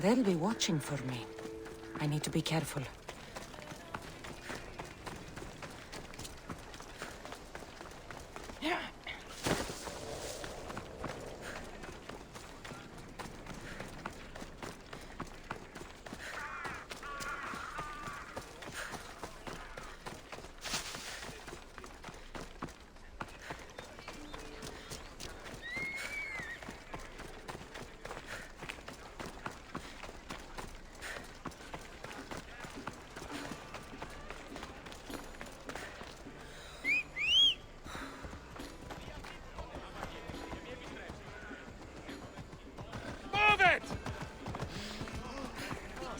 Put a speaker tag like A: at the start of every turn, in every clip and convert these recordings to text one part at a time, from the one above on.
A: They'll be watching for me. I need to be careful.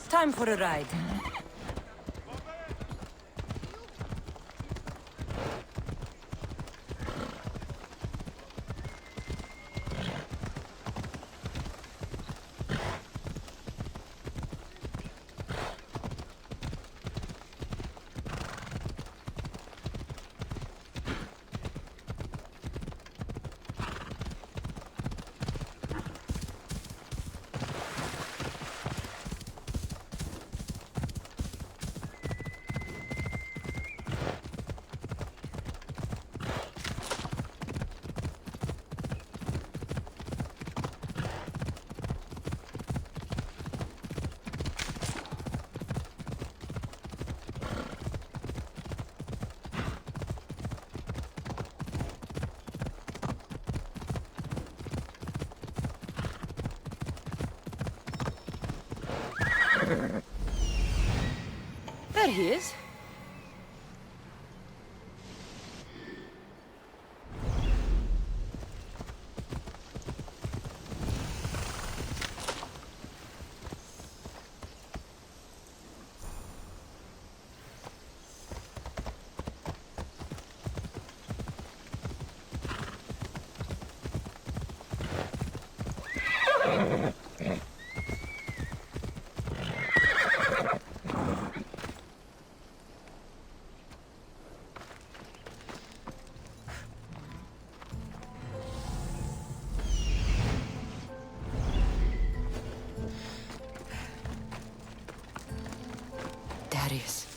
A: Time for a ride. There he is.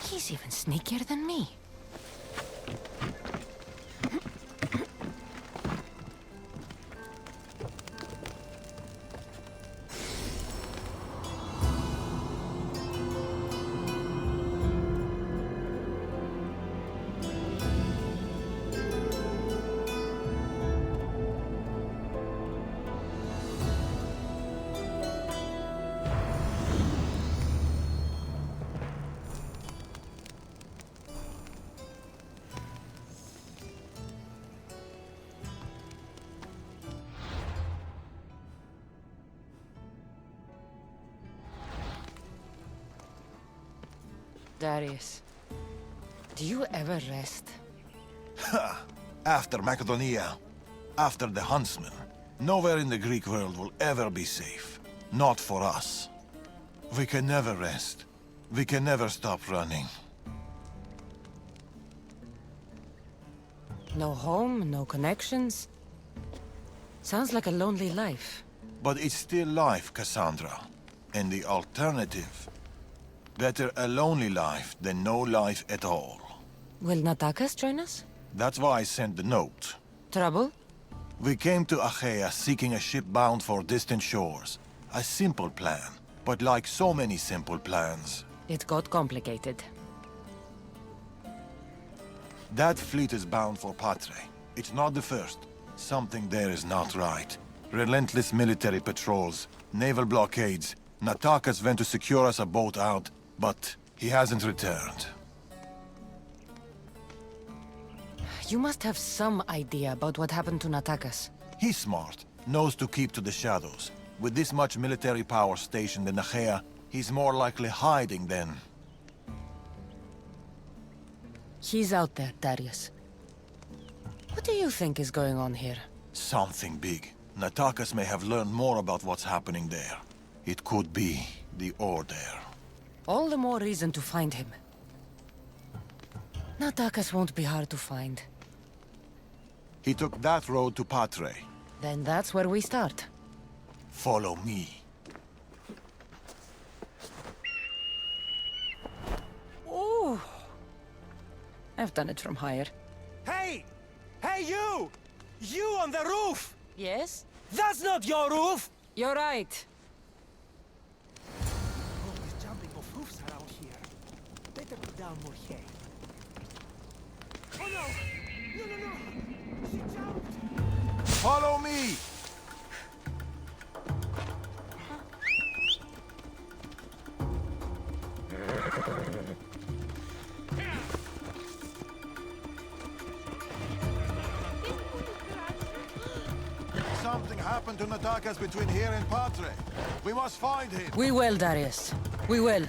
A: He's even sneakier than me. Darius, do you ever rest?
B: After Macedonia, after the Huntsman, nowhere in the Greek world will ever be safe. Not for us. We can never rest. We can never stop running.
A: No home, no connections. Sounds like a lonely life.
B: But it's still life, Cassandra. And the alternative? Better a lonely life than no life at all.
A: Will Natakas join us?
B: That's why I sent the note.
A: Trouble?
B: We came to Achaea seeking a ship bound for distant shores. A simple plan, but like so many simple plans...
A: It got complicated.
B: That fleet is bound for Patre. It's not the first. Something there is not right. Relentless military patrols, naval blockades. Natakas went to secure us a boat out, but he hasn't returned.
A: You must have some idea about what happened to Natakas.
B: He's smart, knows to keep to the shadows. With this much military power stationed in Achaea, he's more likely hiding than...
A: He's out there, Darius. What do you think is going on here?
B: Something big. Natakas may have learned more about what's happening there. It could be the Order.
A: All the more reason to find him. Natakas won't be hard to find.
B: He took that road to Patre.
A: Then that's where we start.
B: Follow me.
A: I've done it from higher.
C: Hey! Hey, you! You on the roof!
A: Yes?
C: That's not your roof!
A: You're right.
C: Always jumping off roofs around here. Better put down more hay. Oh no! No, no, no! She jumped!
B: Follow me! Something happened to Natakas between here and Patre. We must find him.
A: We will, Darius. We will.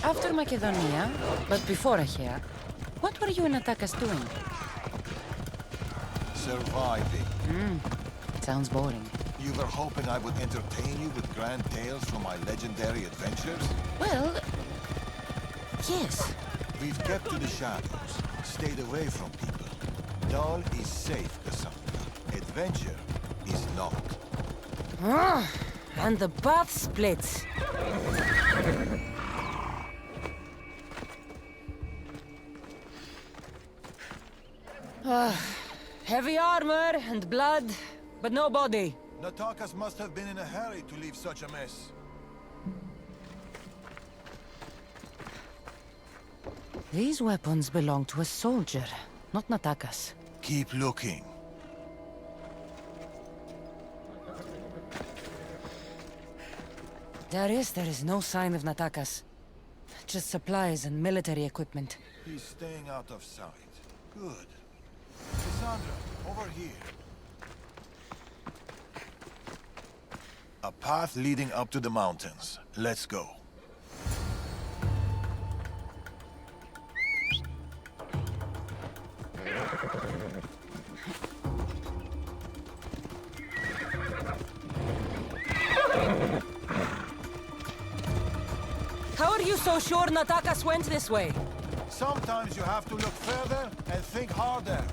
A: After Macedonia, but before Achaea, what were you and Natakas doing?
B: Surviving.
A: Sounds boring.
B: You were hoping I would entertain you with grand tales from my legendary adventures?
A: Well, yes.
B: We've kept to the shadows, stayed away from people. Dal is safe, Cassandra. Adventure is not.
A: And the path splits. Heavy armor and blood, but no body.
B: Natakas must have been in a hurry to leave such a mess.
A: These weapons belong to a soldier, not Natakas.
B: Keep looking.
A: Darius, there is no sign of Natakas. Just supplies and military equipment.
B: He's staying out of sight. Good. Cassandra, over here. A path leading up to the mountains. Let's go.
A: How are you so sure Natakas went this way?
B: Sometimes you have to look further and think harder.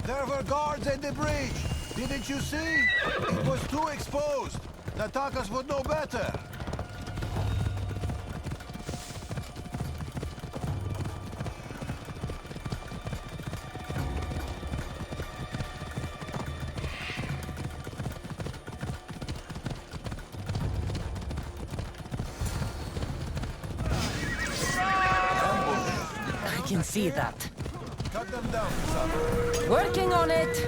B: There were guards at the bridge. Didn't you see? It was too exposed. Natakas would know better.
A: I can see that.
B: Cut them down, Cassandra.
A: Working on it.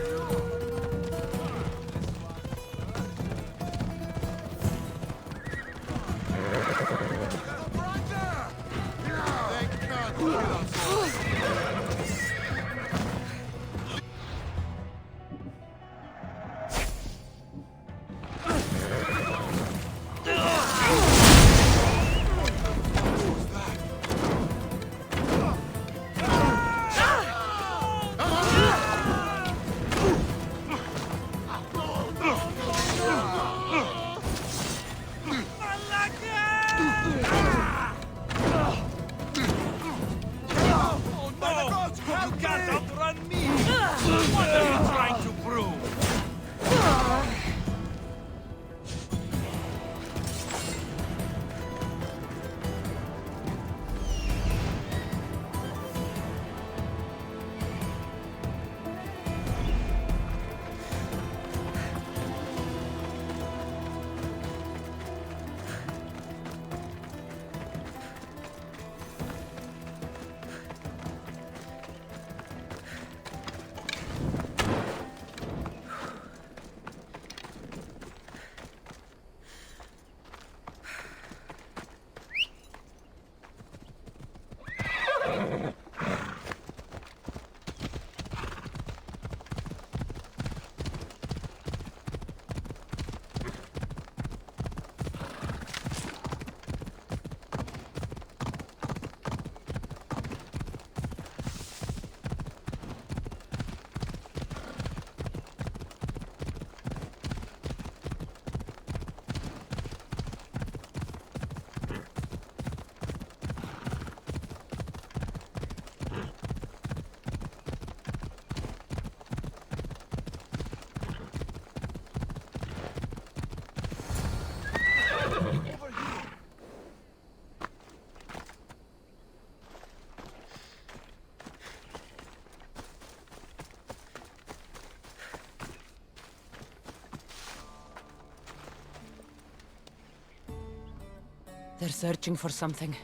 A: They're searching for something.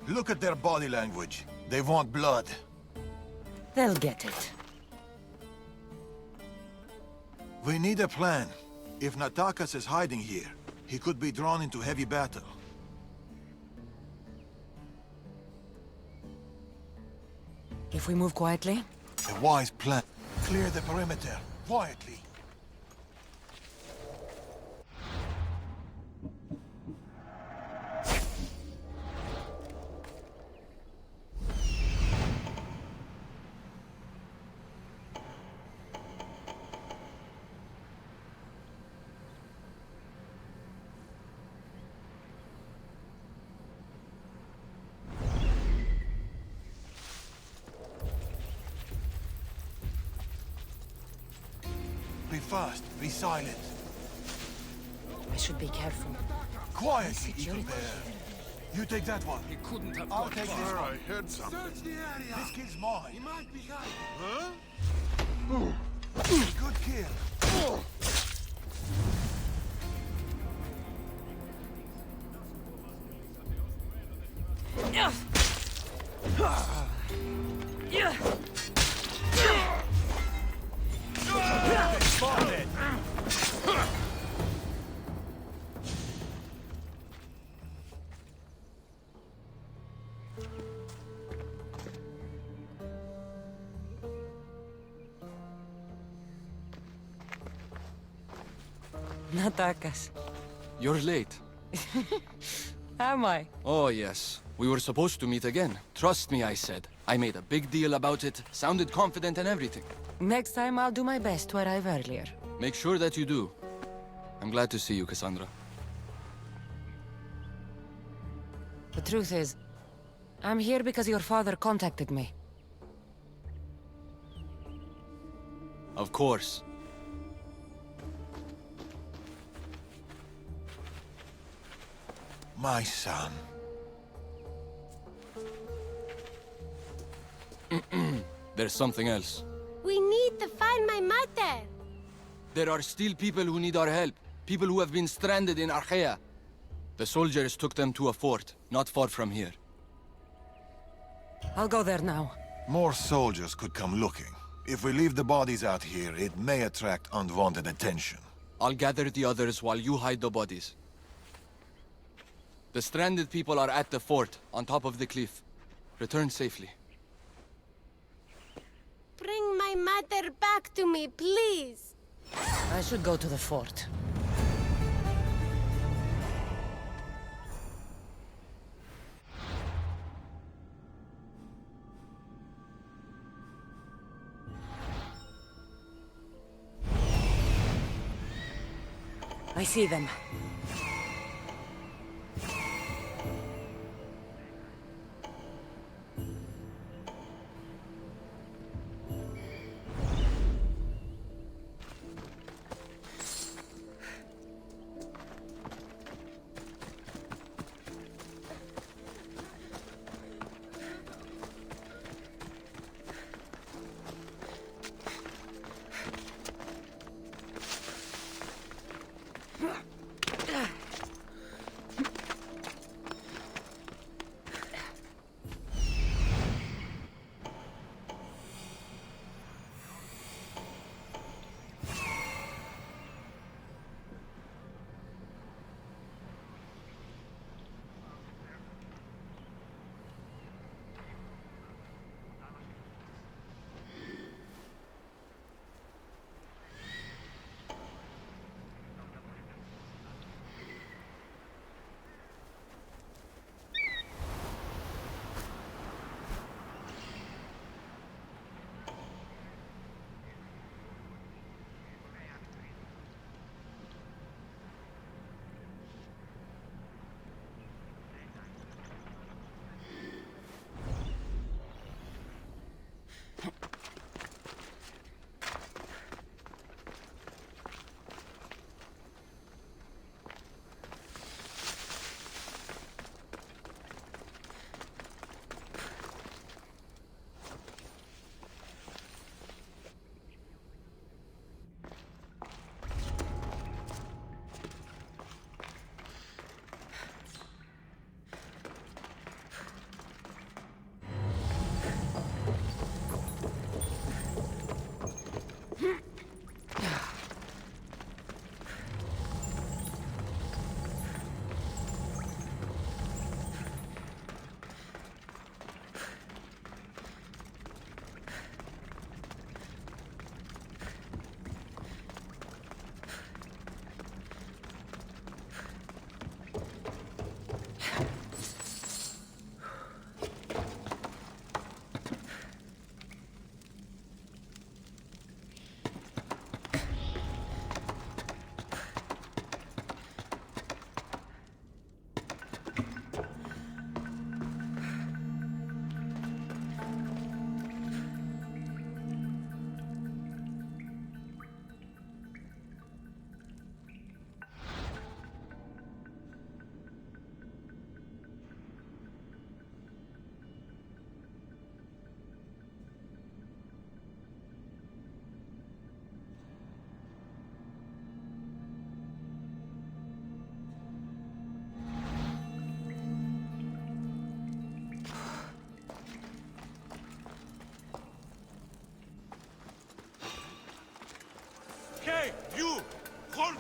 B: Look at their body language. They want blood.
A: They'll get it.
B: We need a plan. If Natakas is hiding here, he could be drawn into heavy battle.
A: If we move quietly?
B: A wise plan. Clear the perimeter, quietly. Be fast, be silent.
A: I should be careful.
B: Quietly, Eagle Bear. You take that one.
D: He couldn't have
B: I'll
D: got
B: take
D: far.
B: this one.
D: I heard something.
C: Search the area.
B: This kid's mine.
C: He might be hiding.
D: Huh?
B: Good kill. Spotted.
A: Natakas.
E: You're late.
A: Am I?
E: Oh, yes. We were supposed to meet again. Trust me, I said. I made a big deal about it, sounded confident and everything.
A: Next time I'll do my best to arrive earlier.
E: Make sure that you do. I'm glad to see you, Cassandra.
A: The truth is, I'm here because your father contacted me.
E: Of course.
B: My son.
E: There's something else.
F: We need to find my mother.
E: There are still people who need our help. People who have been stranded in Archaea. The soldiers took them to a fort, not far from here.
A: I'll go there now.
B: More soldiers could come looking. If we leave the bodies out here, it may attract unwanted attention.
E: I'll gather the others while you hide the bodies. The stranded people are at the fort, on top of the cliff. Return safely.
F: Bring my mother back to me, please.
A: I should go to the fort. I see them.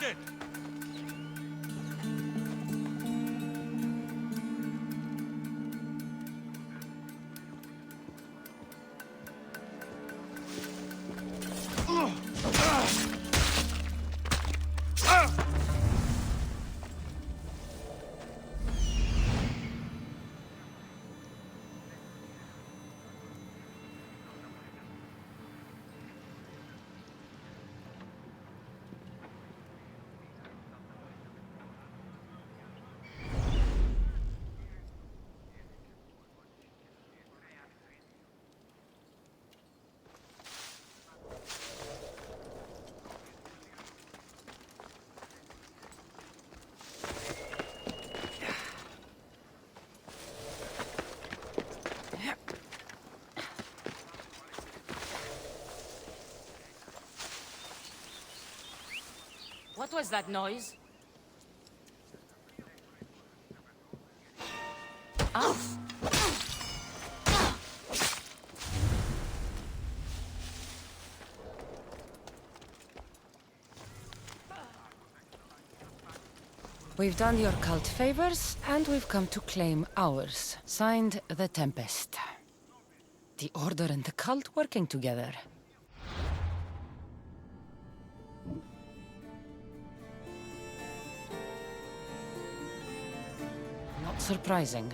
D: it!
G: What was that noise? Ah!
A: We've done your cult favors, and we've come to claim ours. Signed, the Tempest. The Order and the cult working together. Not surprising.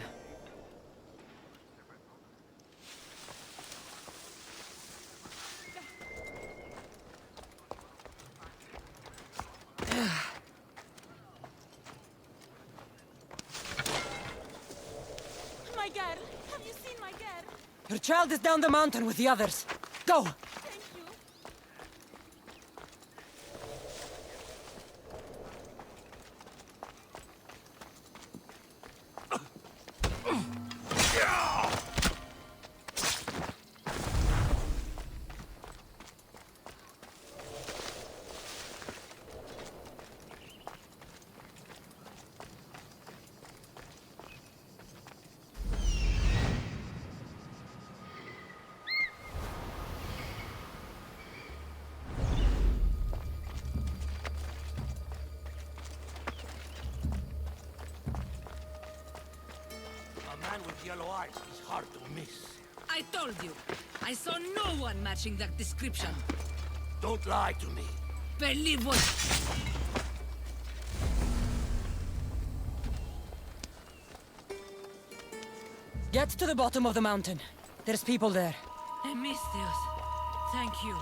G: My girl! Have you seen my girl?
A: Your child is down the mountain with the others. Go!
G: Thank you.
D: A man with yellow eyes is hard to miss.
H: I told you. I saw no one matching that description.
D: Don't lie to me.
H: Believe what?
A: Get to the bottom of the mountain. There's people there.
H: Emistios. Thank you.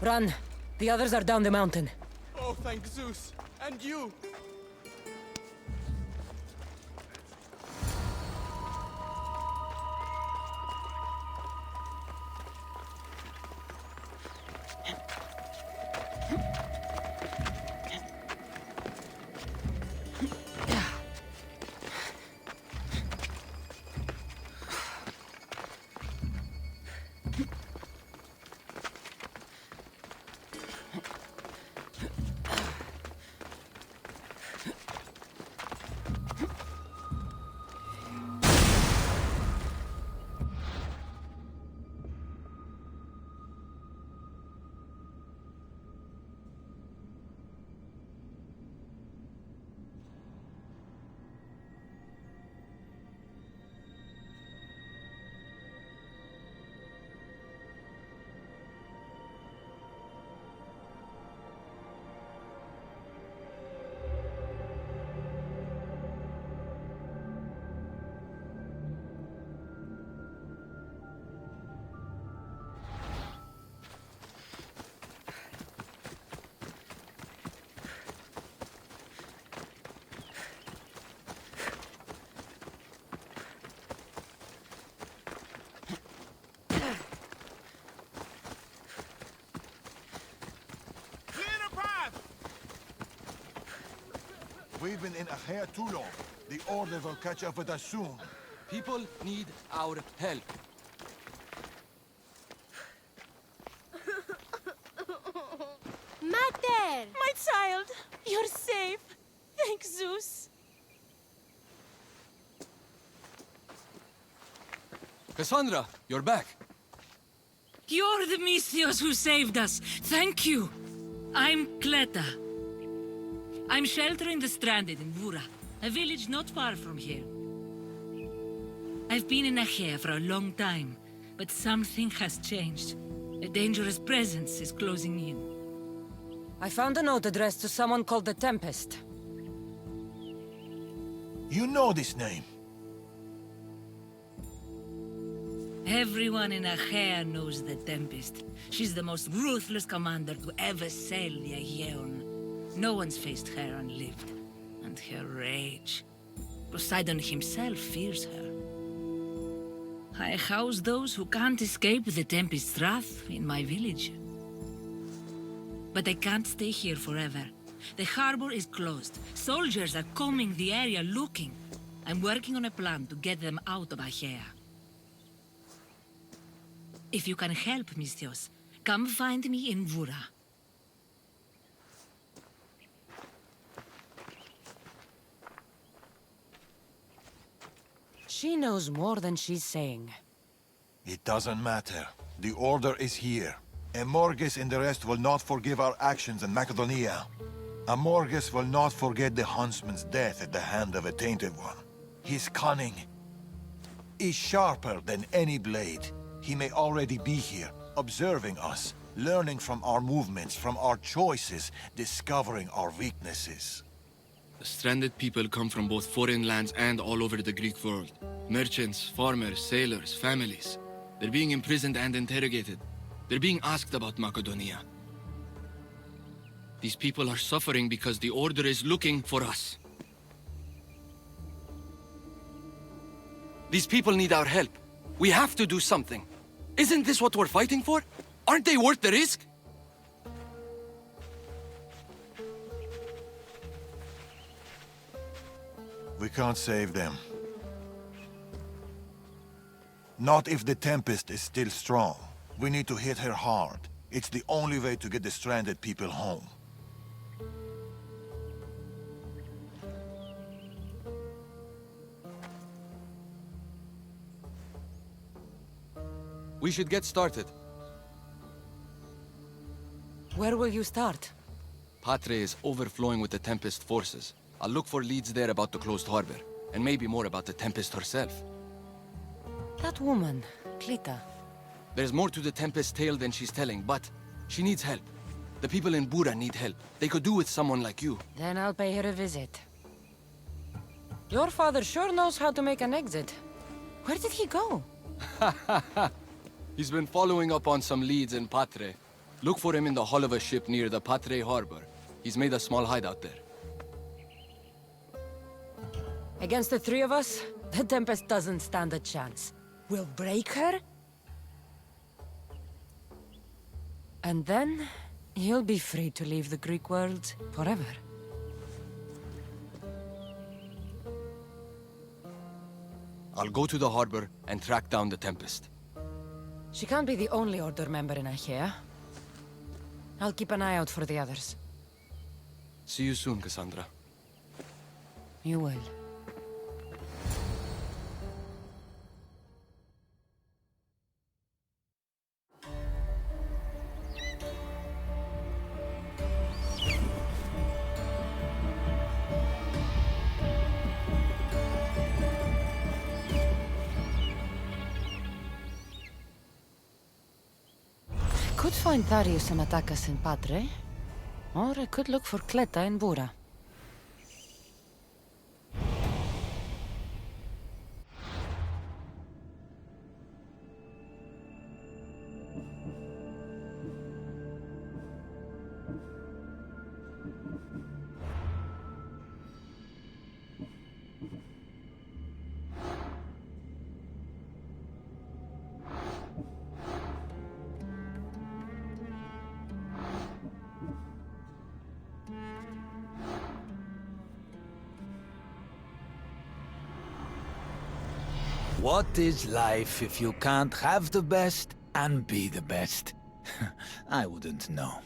A: Run! The others are down the mountain.
E: Oh, thank Zeus! And you!
B: We've been in Achaea too long. The Order will catch up with us soon.
E: People need our help.
F: Mater!
G: My child! You're safe! Thank Zeus!
E: Cassandra, you're back.
H: You're the Misthios who saved us. Thank you. I'm Cleta. I'm sheltering the stranded in Vura, a village not far from here. I've been in Achaea for a long time, but something has changed. A dangerous presence is closing in.
A: I found a note addressed to someone called the Tempest.
B: You know this name.
H: Everyone in Achaea knows the Tempest. She's the most ruthless commander to ever sail the Aegean. No one's faced her unlived. And her rage. Poseidon himself fears her. I house those who can't escape the Tempest's wrath in my village. But I can't stay here forever. The harbor is closed. Soldiers are combing the area looking. I'm working on a plan to get them out of Achaea. If you can help, Misthios, come find me in Vura.
A: She knows more than she's saying.
B: It doesn't matter. The Order is here. Amorges and the rest will not forgive our actions in Macedonia. Amorges will not forget the huntsman's death at the hand of a tainted one. His cunning is sharper than any blade. He may already be here, observing us, learning from our movements, from our choices, discovering our weaknesses.
E: The stranded people come from both foreign lands and all over the Greek world. Merchants, farmers, sailors, families. They're being imprisoned and interrogated. They're being asked about Macedonia. These people are suffering because the Order is looking for us. These people need our help. We have to do something. Isn't this what we're fighting for? Aren't they worth the risk?
B: We can't save them. Not if the Tempest is still strong. We need to hit her hard. It's the only way to get the stranded people home.
E: We should get started.
A: Where will you start?
E: Patre is overflowing with the Tempest forces. I'll look for leads there about the closed harbor, and maybe more about the Tempest herself.
A: That woman, Cleta.
E: There's more to the Tempest tale than she's telling, but she needs help. The people in Bura need help. They could do with someone like you.
A: Then I'll pay her a visit. Your father sure knows how to make an exit. Where did he go?
E: He's been following up on some leads in Patre. Look for him in the hull of a ship near the Patre harbor. He's made a small hideout there.
A: Against the three of us, the Tempest doesn't stand a chance. We'll break her, and then you'll be free to leave the Greek world forever.
E: I'll go to the harbor and track down the Tempest.
A: She can't be the only Order member in Achaea. I'll keep an eye out for the others.
E: See you soon, Cassandra.
A: You will. I could find Darius and Attacus in Patre, or I could look for Cleta in Bura.
I: What is life if you can't have the best and be the best? I wouldn't know.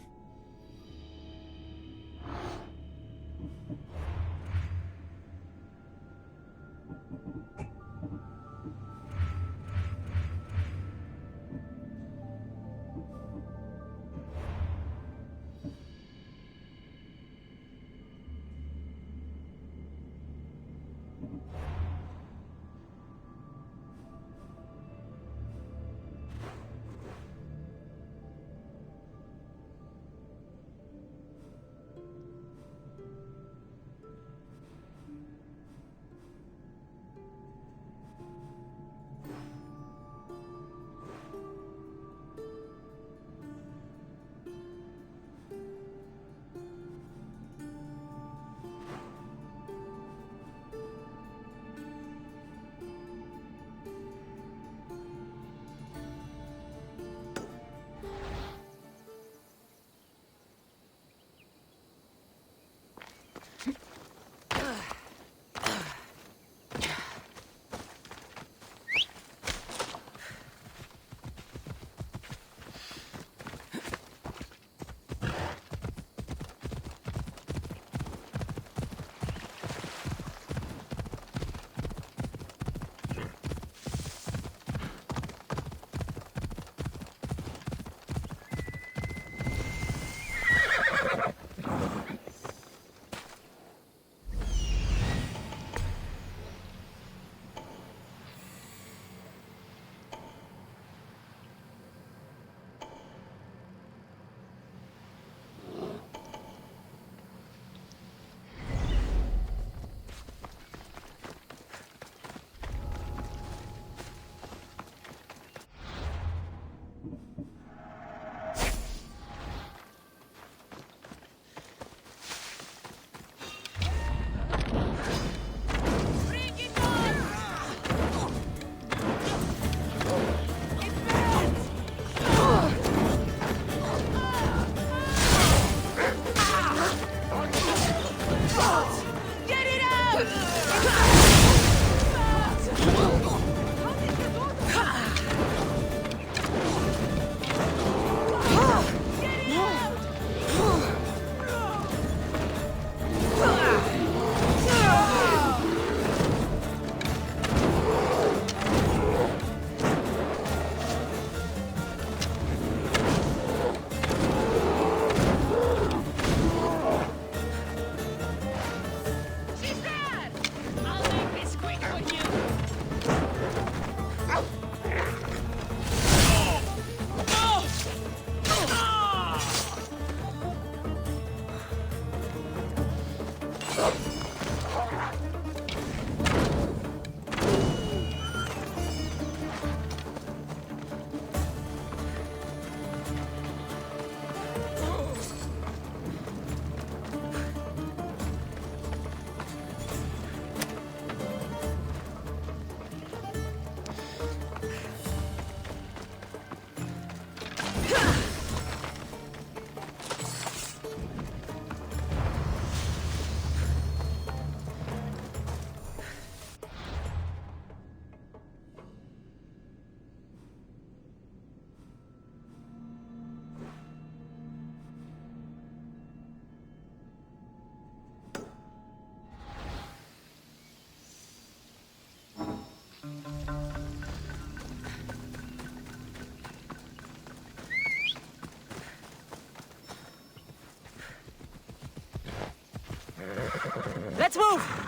G: Let's move!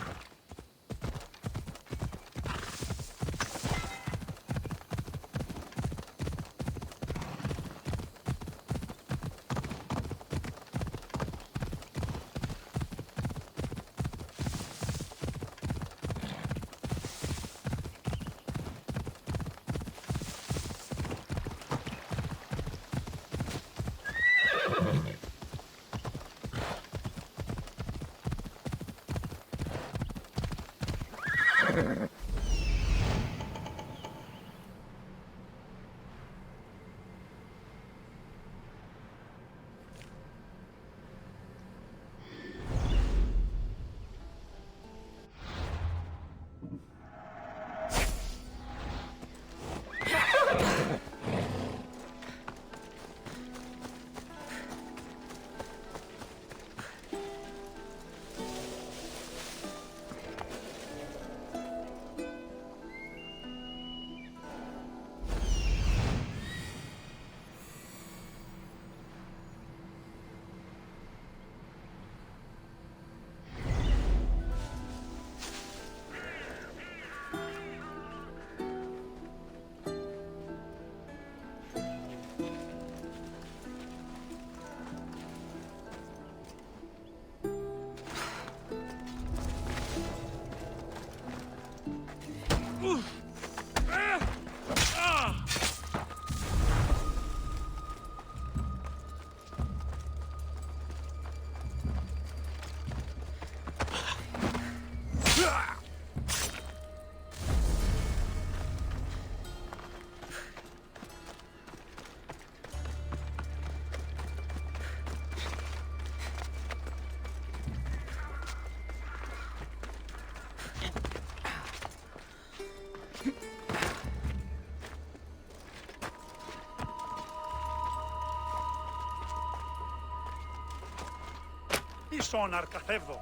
C: Ίσον αρκαθεύδο.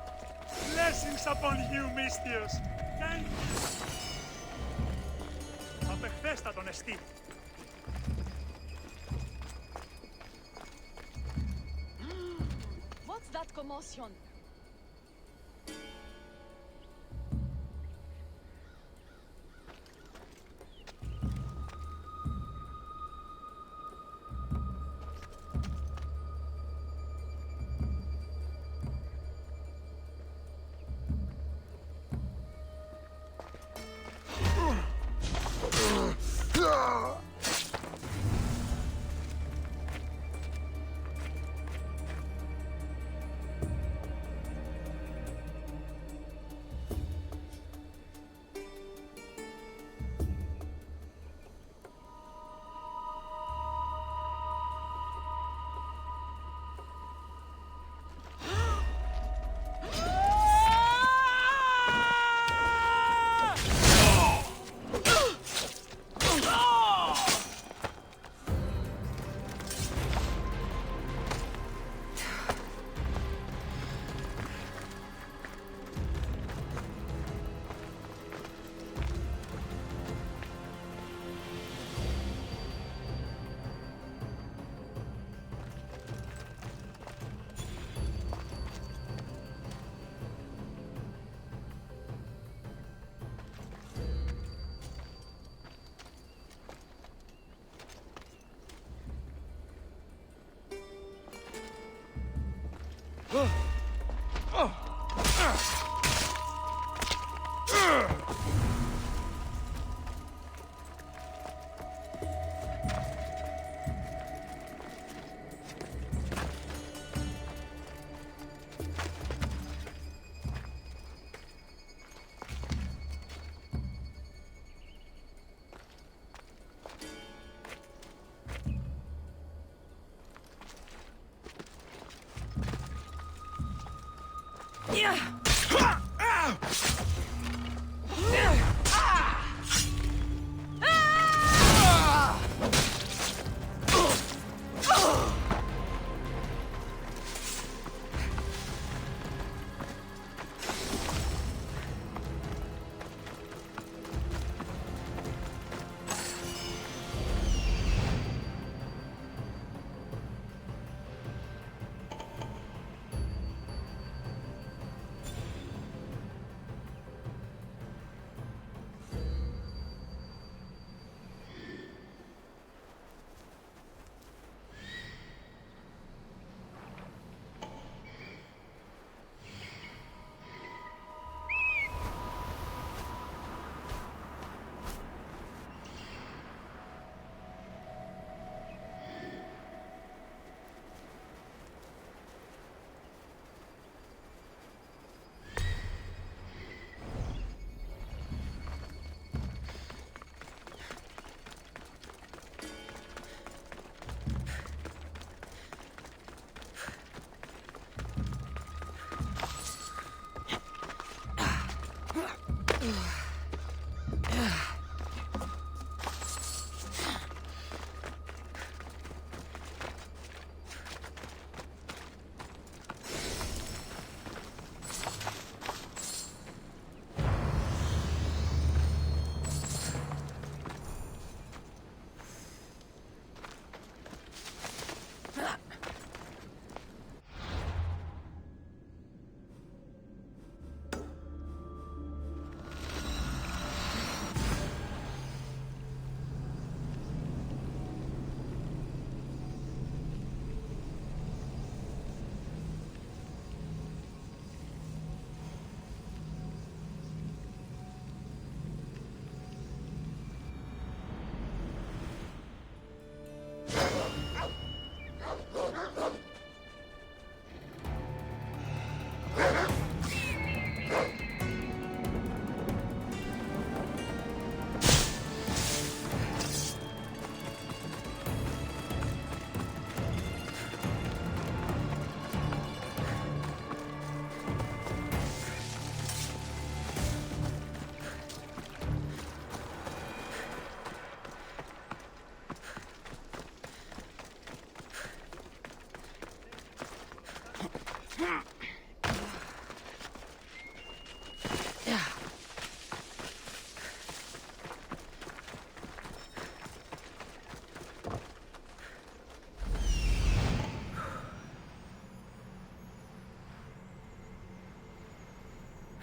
C: Blessings upon you, Mystios. Thank you. Απεχθέστατον εστί.
G: What's that commotion?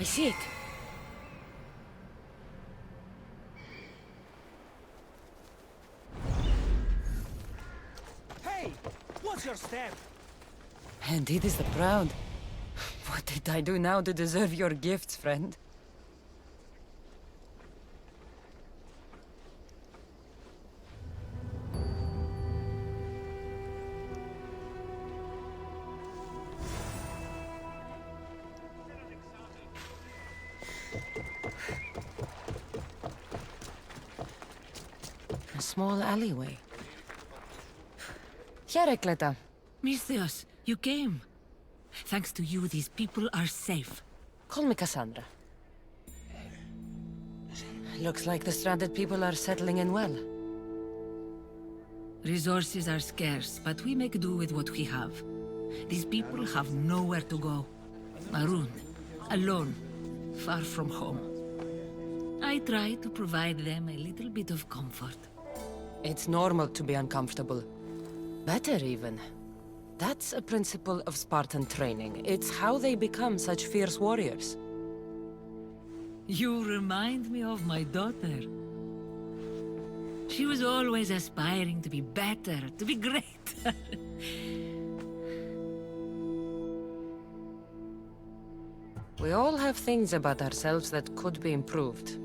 A: I see it.
D: Hey! What's your step?
A: Indeed is the proud. What did I do now to deserve your gifts, friend? A small alleyway. Here, Cleta.
H: Misthios, you came. Thanks to you, these people are safe.
A: Call me Cassandra. Looks like the stranded people are settling in well.
H: Resources are scarce, but we make do with what we have. These people have nowhere to go. Marooned, alone, far from home. I try to provide them a little bit of comfort.
A: It's normal to be uncomfortable. Better even. That's a principle of Spartan training. It's how they become such fierce warriors.
H: You remind me of my daughter. She was always aspiring to be better, to be great.
A: We all have things about ourselves that could be improved.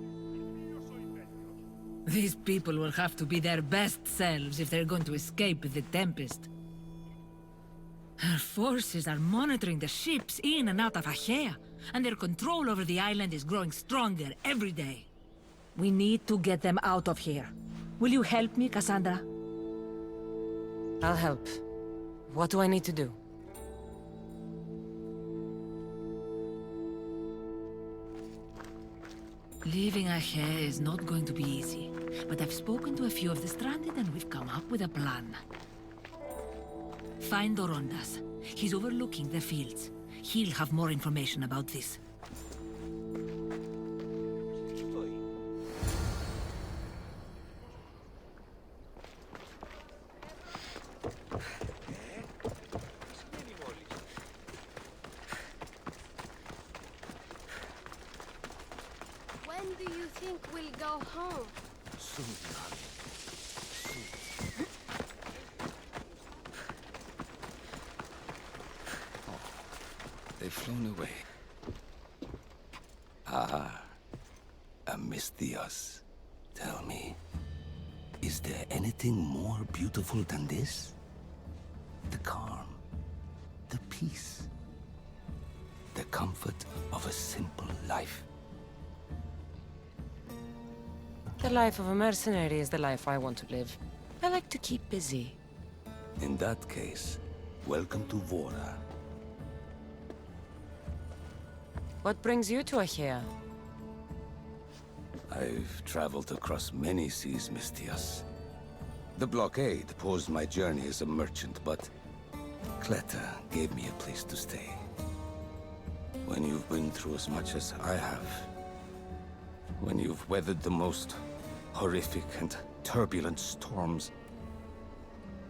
H: These people will have to be their best selves if they're going to escape the Tempest. Our forces are monitoring the ships in and out of Achaea, and their control over the island is growing stronger every day. We need to get them out of here. Will you help me, Cassandra?
A: I'll help. What do I need to do?
H: Leaving Achaea is not going to be easy, but I've spoken to a few of the stranded and we've come up with a plan. Find Dorondas. He's overlooking the fields. He'll have more information about this.
F: When do you think we'll go home?
D: Soon, darling.
J: They've flown away. Ah, Misthios. Tell me, is there anything more beautiful than this? The calm, the peace, the comfort of a simple life.
A: The life of a mercenary is the life I want to live. I like to keep busy.
J: In that case, welcome to Vora.
A: What brings you to Achaea?
J: I've traveled across many seas, Misthios. The blockade posed my journey as a merchant, but Cleta gave me a place to stay. When you've been through as much as I have, when you've weathered the most horrific and turbulent storms,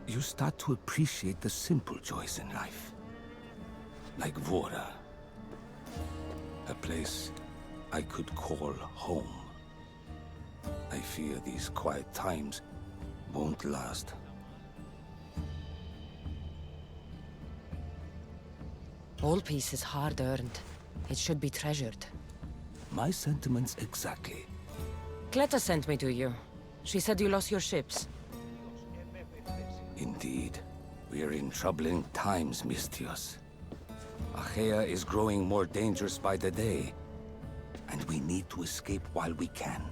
J: you start to appreciate the simple joys in life. Like Vora. A place I could call home. I fear these quiet times won't last.
A: All peace is hard-earned. It should be treasured.
J: My sentiments exactly.
A: Cleta sent me to you. She said you lost your ships.
J: Indeed. We are in troubling times, Misthios. Achaea is growing more dangerous by the day, and we need to escape while we can.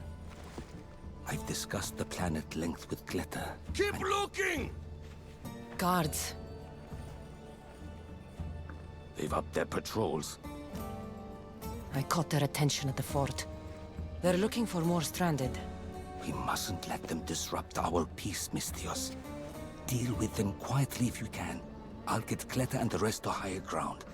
J: I've discussed the plan at length with Cleta.
D: Keep looking!
A: Guards.
J: They've upped their patrols.
A: I caught their attention at the fort. They're looking for more stranded.
J: We mustn't let them disrupt our peace, Misthios. Deal with them quietly if you can. I'll get Cleta and the rest to higher ground.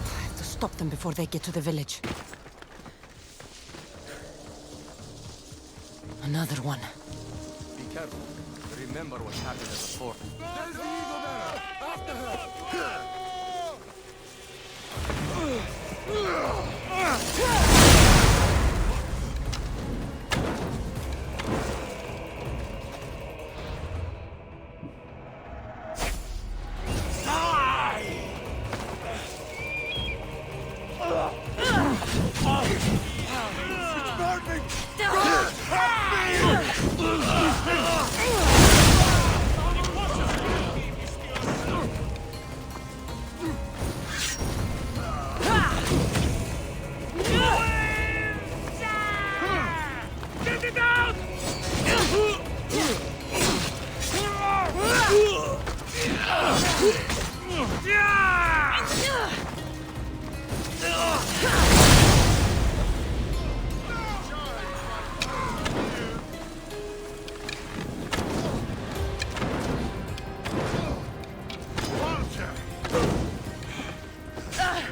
A: I have to stop them before they get to the village. Another one.
D: Be careful. Remember what happened at the fort.
C: There's the eagle there! Get it out!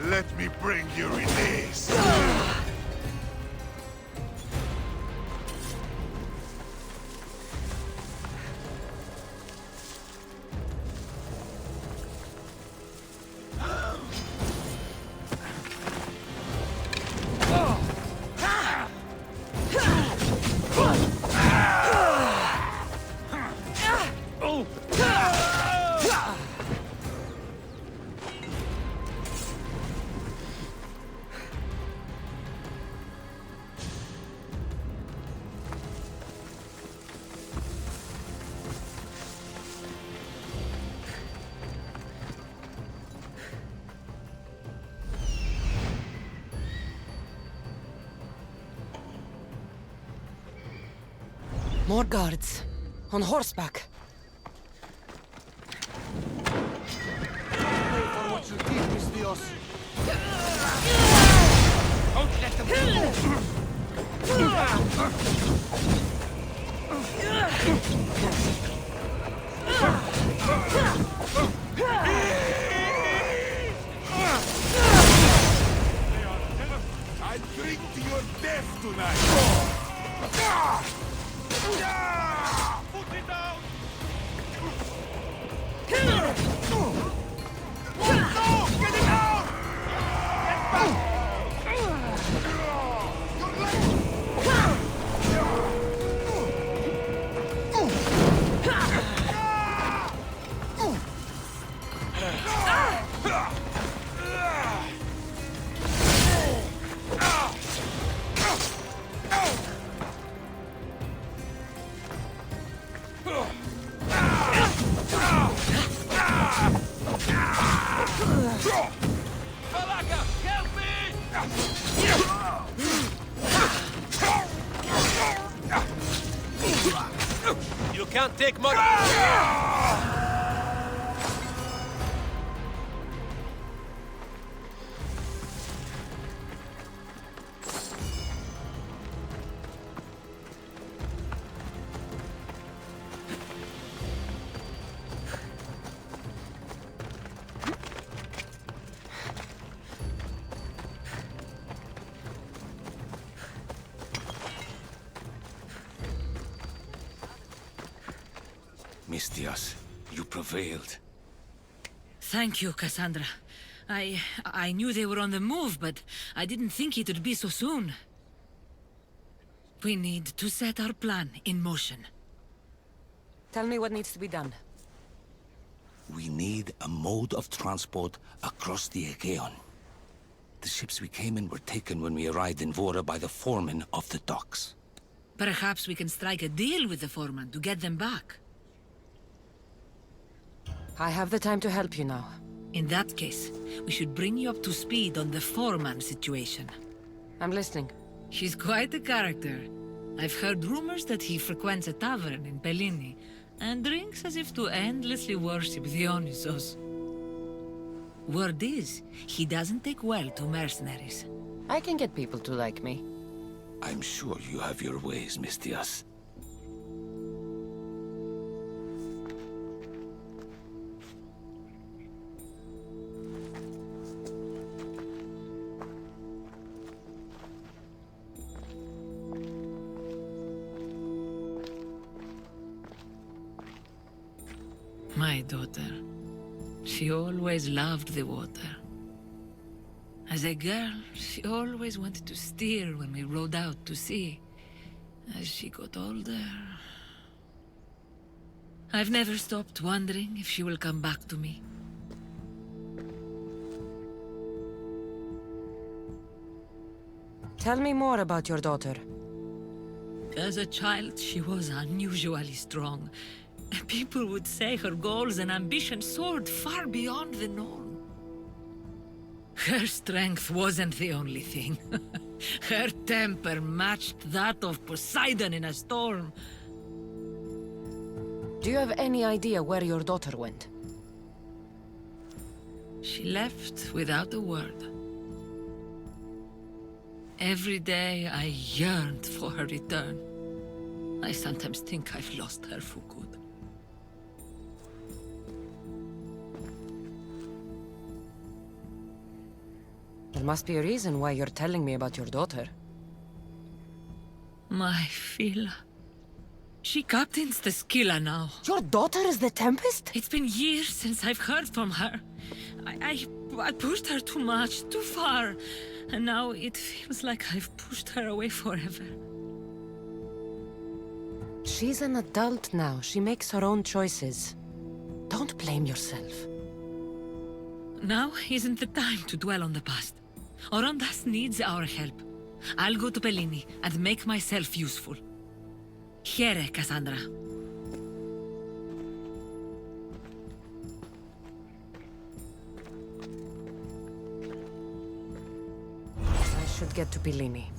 B: Let me bring you release.
A: More guards. On horseback.
D: Don't let them go!
B: I drink to your death tonight.
C: Put it down!
B: Get it out!
D: Malaka, help me! You can't take money!
J: Mistias, you prevailed.
H: Thank you, Cassandra. I knew they were on the move, but I didn't think it would be so soon. We need to set our plan in motion.
A: Tell me what needs to be done.
J: We need a mode of transport across the Aegean. The ships we came in were taken when we arrived in Vora by the foreman of the docks.
H: Perhaps we can strike a deal with the foreman to get them back.
A: I have the time to help you now.
H: In that case, we should bring you up to speed on the foreman situation.
A: I'm listening.
H: She's quite a character. I've heard rumors that he frequents a tavern in Pellini and drinks as if to endlessly worship Dionysos. Word is, he doesn't take well to mercenaries.
A: I can get people to like me.
J: I'm sure you have your ways, Mistias.
H: My daughter, She always loved the water. As a girl, she always wanted to steer when we rowed out to sea. As she got older, I've never stopped wondering if she will come back to me.
A: Tell me more about your daughter.
H: As a child, she was unusually strong. People would say her goals and ambitions soared far beyond the norm. Her strength wasn't the only thing. Her temper matched that of Poseidon in a storm.
A: Do you have any idea where your daughter went?
H: She left without a word. Every day I yearned for her return. I sometimes think I've lost her for good.
A: There must be a reason why you're telling me about your daughter.
H: My Fila. She captains the Scylla now.
A: Your daughter is the Tempest?
H: It's been years since I've heard from her. I pushed her too much, too far. And now it feels like I've pushed her away forever.
A: She's an adult now. She makes her own choices. Don't blame yourself.
H: Now isn't the time to dwell on the past. Orondas needs our help. I'll go to Bellini and make myself useful. Here, Cassandra.
A: I should get to Bellini.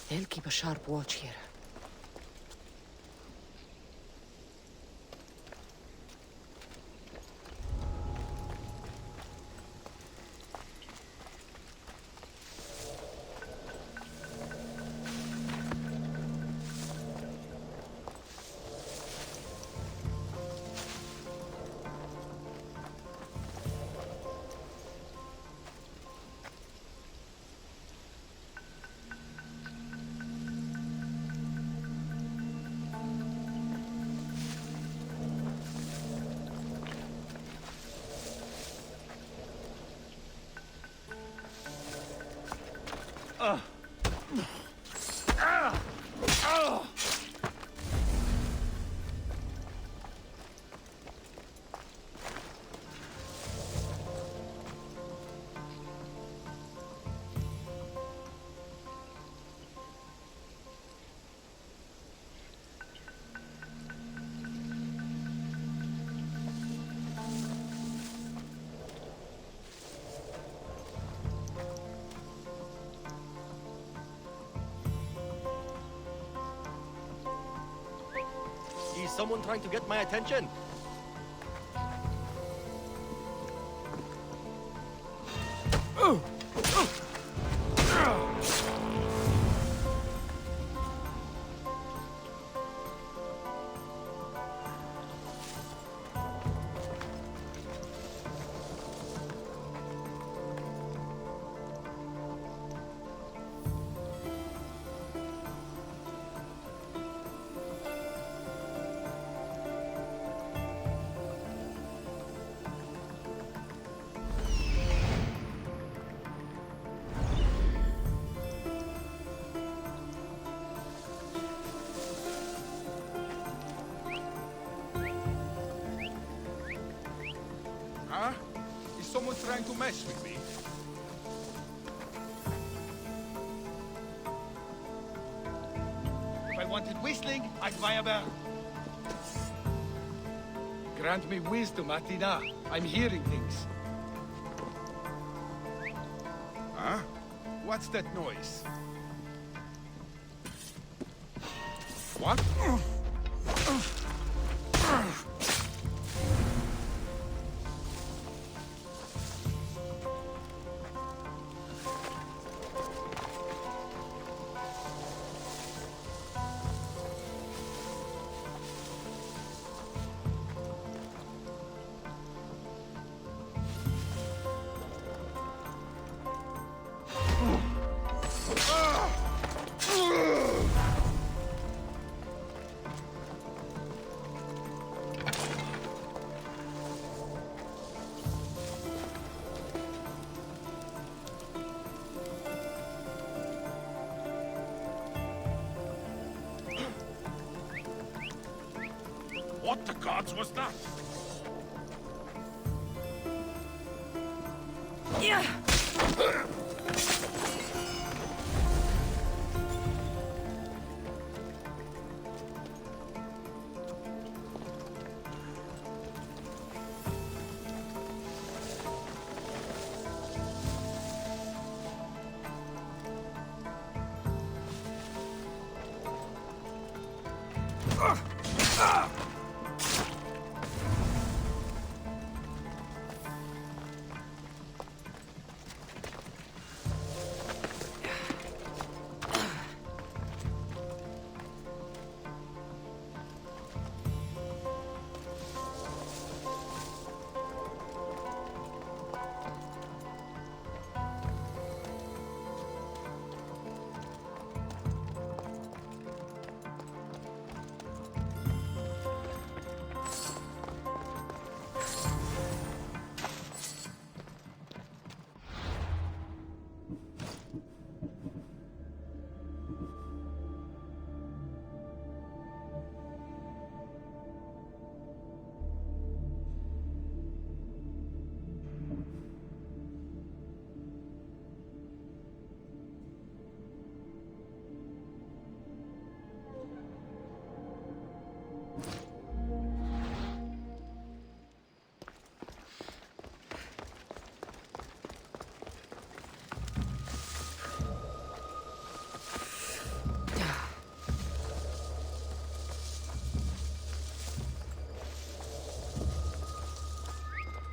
A: They'll keep a sharp watch here.
D: Is someone trying to get my attention?
K: Huh? Is someone trying to mess with me? If I wanted whistling, I'd buy a bell. Grant me wisdom, Athena. I'm hearing things. Huh? What's that noise? What? What the gods was that?
H: Yeah.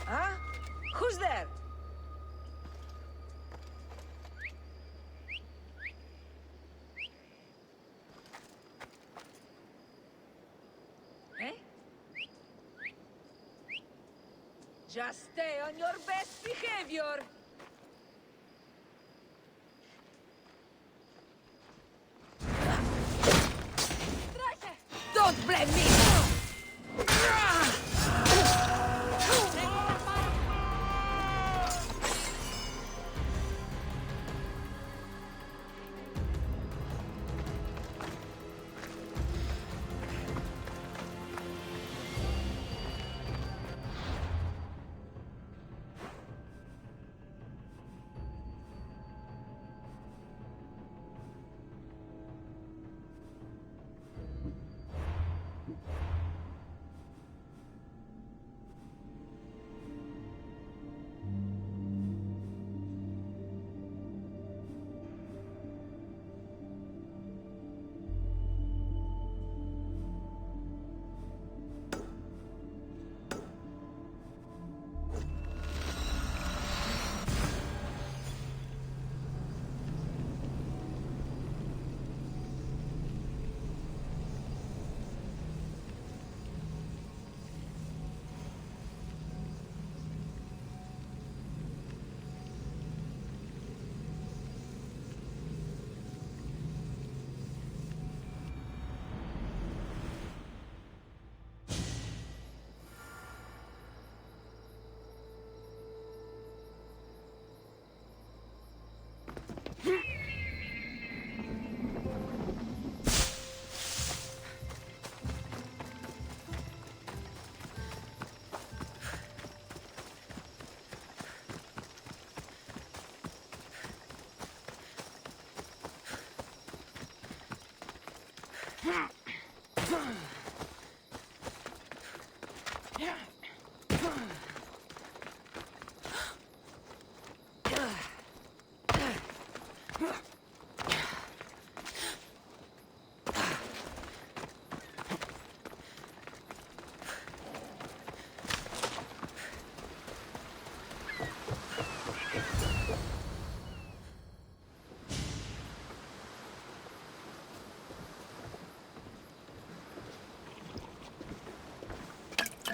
H: Huh? Who's there? Eh? Just stay on your best behavior. Don't blame me!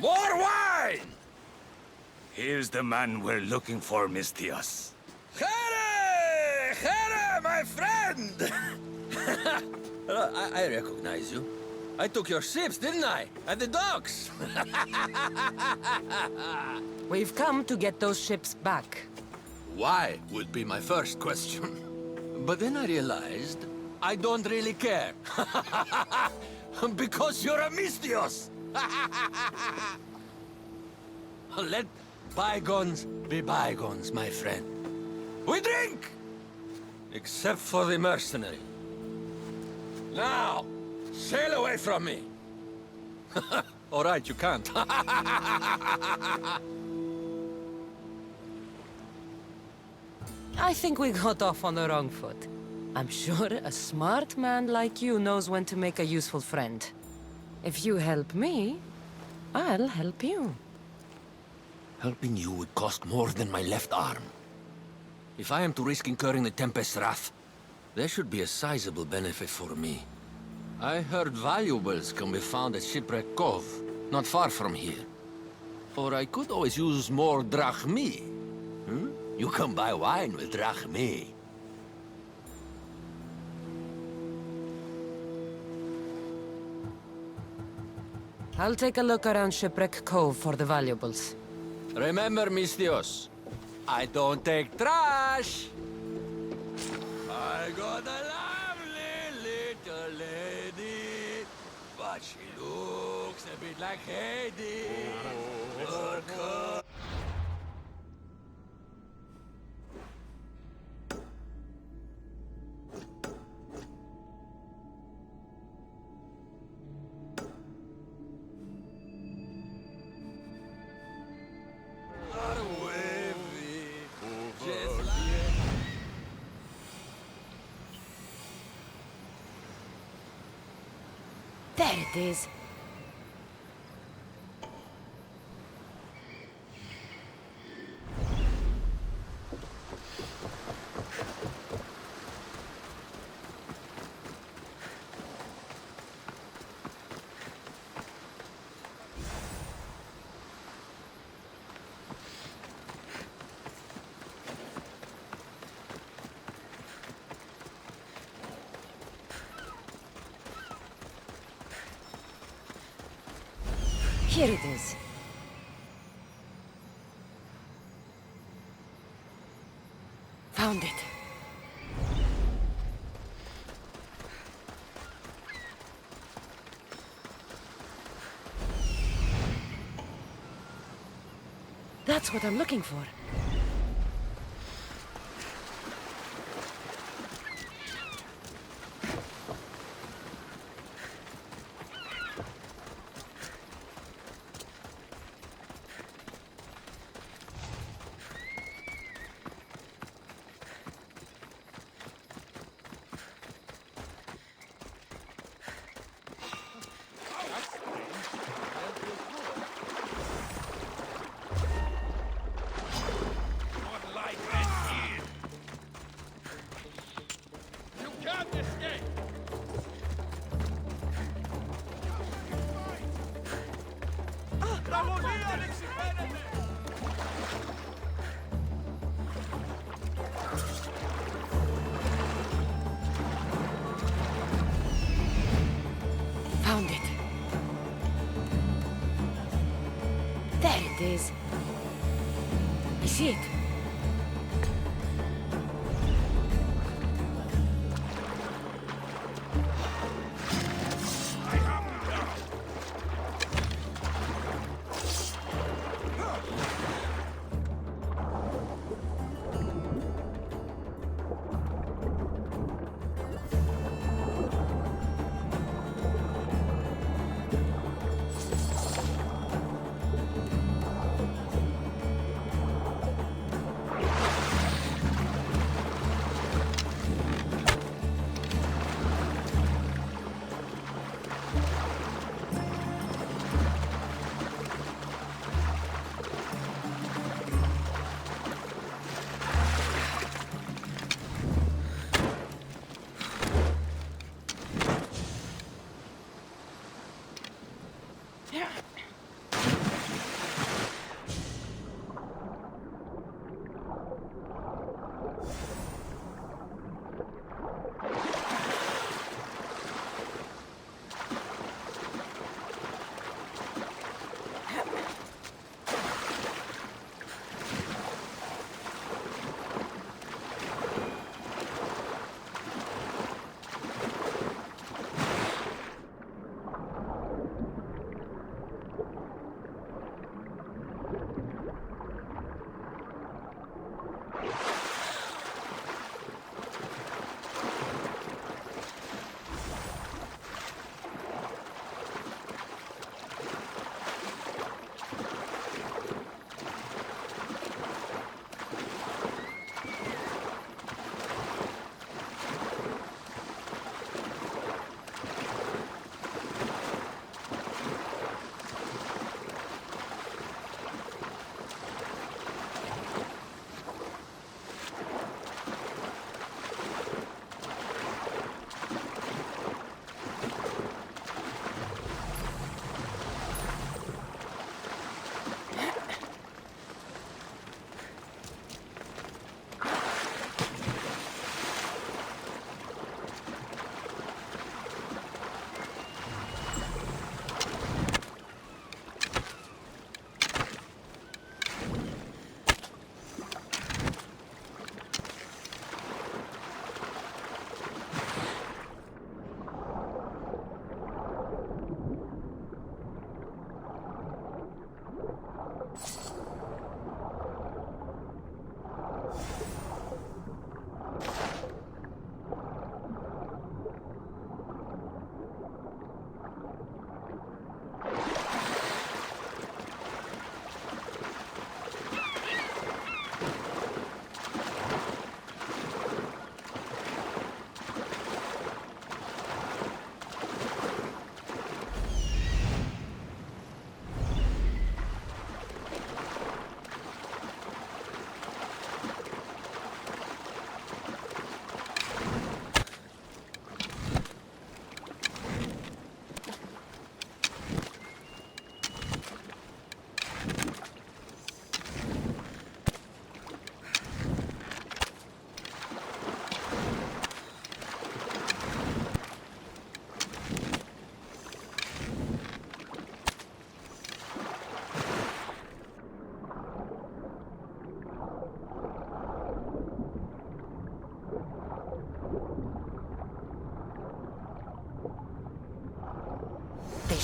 J: More wine! Here's the man we're looking for, Mistios.
D: Here! Here, my friend! I recognize you. I took your ships, didn't I? At the docks!
A: We've come to get those ships back.
D: Why would be my first question. But then I realized I don't really care. Because you're a Mistios! Let bygones be bygones, my friend. We drink! Except for the mercenary. Now, sail away from me. All right, you can't.
A: I think we got off on the wrong foot. I'm sure a smart man like you knows when to make a useful friend. If you help me, I'll help you.
D: Helping you would cost more than my left arm. If I am to risk incurring the Tempest's wrath, there should be a sizable benefit for me. I heard valuables can be found at Shipwreck Cove, not far from here. Or I could always use more drachmi. You can buy wine with drachmi.
A: I'll take a look around Shipwreck Cove for the valuables.
D: Remember, Mistios, I don't take trash! I got a lovely little lady, but she looks a bit like Hades.
A: There it is. Here it is. Found it. That's what I'm looking for. Found it. There it is. I see it.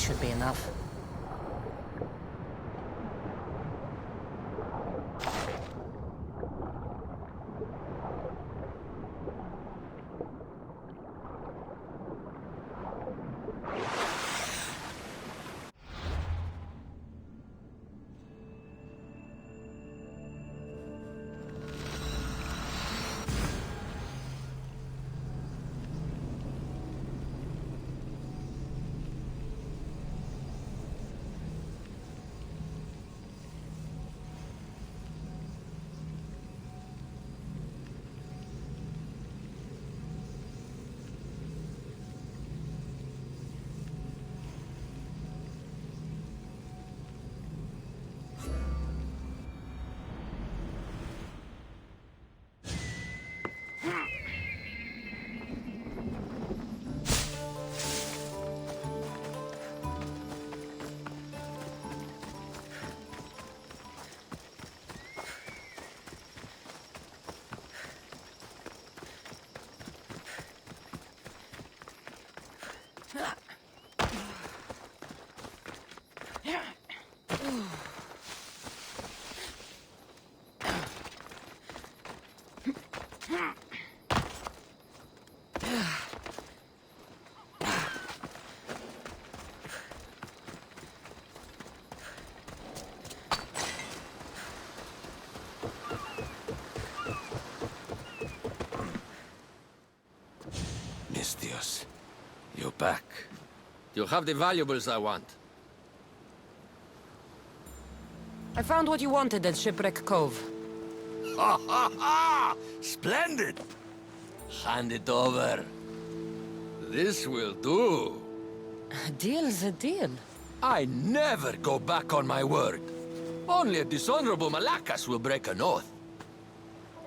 A: should be enough.
J: Mistios, you're back.
D: You have the valuables I want.
A: I found what you wanted at Shipwreck Cove.
D: Ha ha ha! Splendid! Hand it over. This will do.
A: A deal's a deal.
D: I never go back on my word. Only a dishonorable Malakas will break an oath.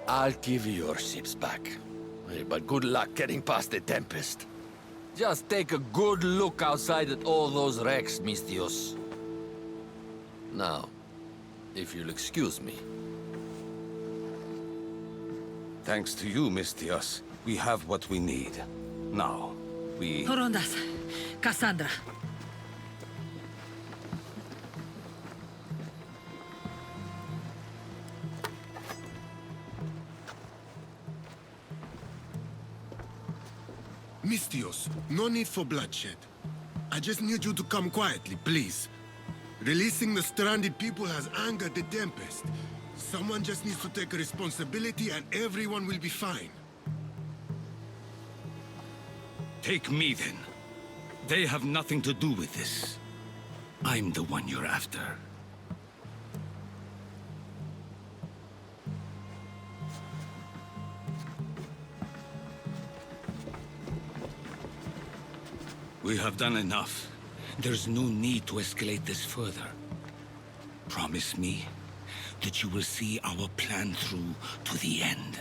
D: I'll give you your ships back. But good luck getting past the Tempest. Just take a good look outside at all those wrecks, Mistios. Now, if you'll excuse me.
J: Thanks to you, Mistios, we have what we need. Now, we...
H: Horondas, Cassandra.
L: Mistios, no need for bloodshed. I just need you to come quietly, please. Releasing the stranded people has angered the Tempest. Someone just needs to take responsibility and everyone will be fine.
M: Take me then. They have nothing to do with this. I'm the one you're after. We have done enough. There's no need to escalate this further. Promise me that you will see our plan through to the end.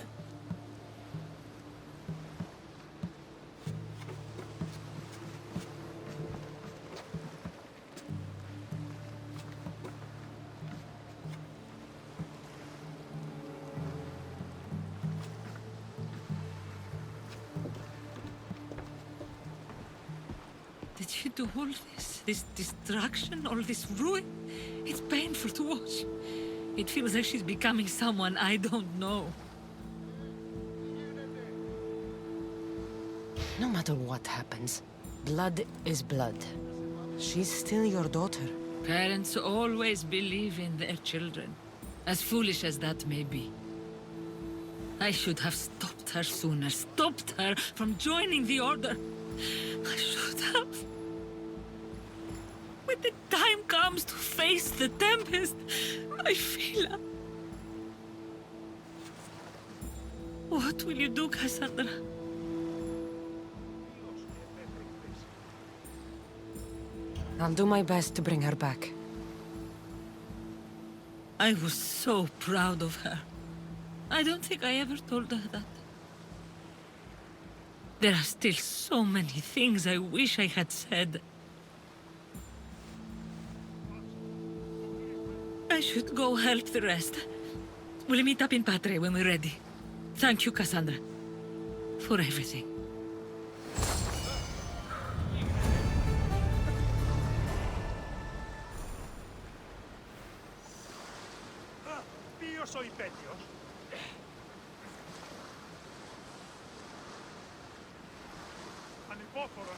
H: Did you do all this? This destruction, all this ruin? It's painful to watch. It feels like she's becoming someone I don't know.
A: No matter what happens, blood is blood. She's still your daughter.
H: Parents always believe in their children, as foolish as that may be. I should have stopped her sooner, stopped her from joining the Order. I should have. When the time comes to face the Tempest, I feel... What will you do, Cassandra?
A: I'll do my best to bring her back.
H: I was so proud of her. I don't think I ever told her that. There are still so many things I wish I had said. I should go help the rest. We'll meet up in Patre when we're ready. Thank you, Cassandra, for everything.
C: Ποιος ο υπέτειος? Ανυπόφορο.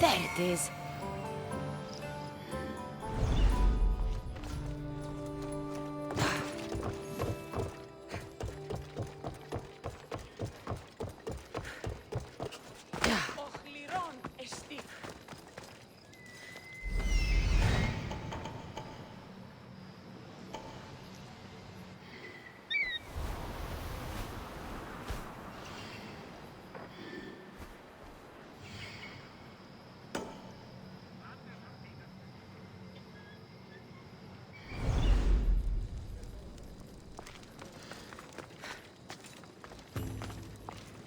A: There it is.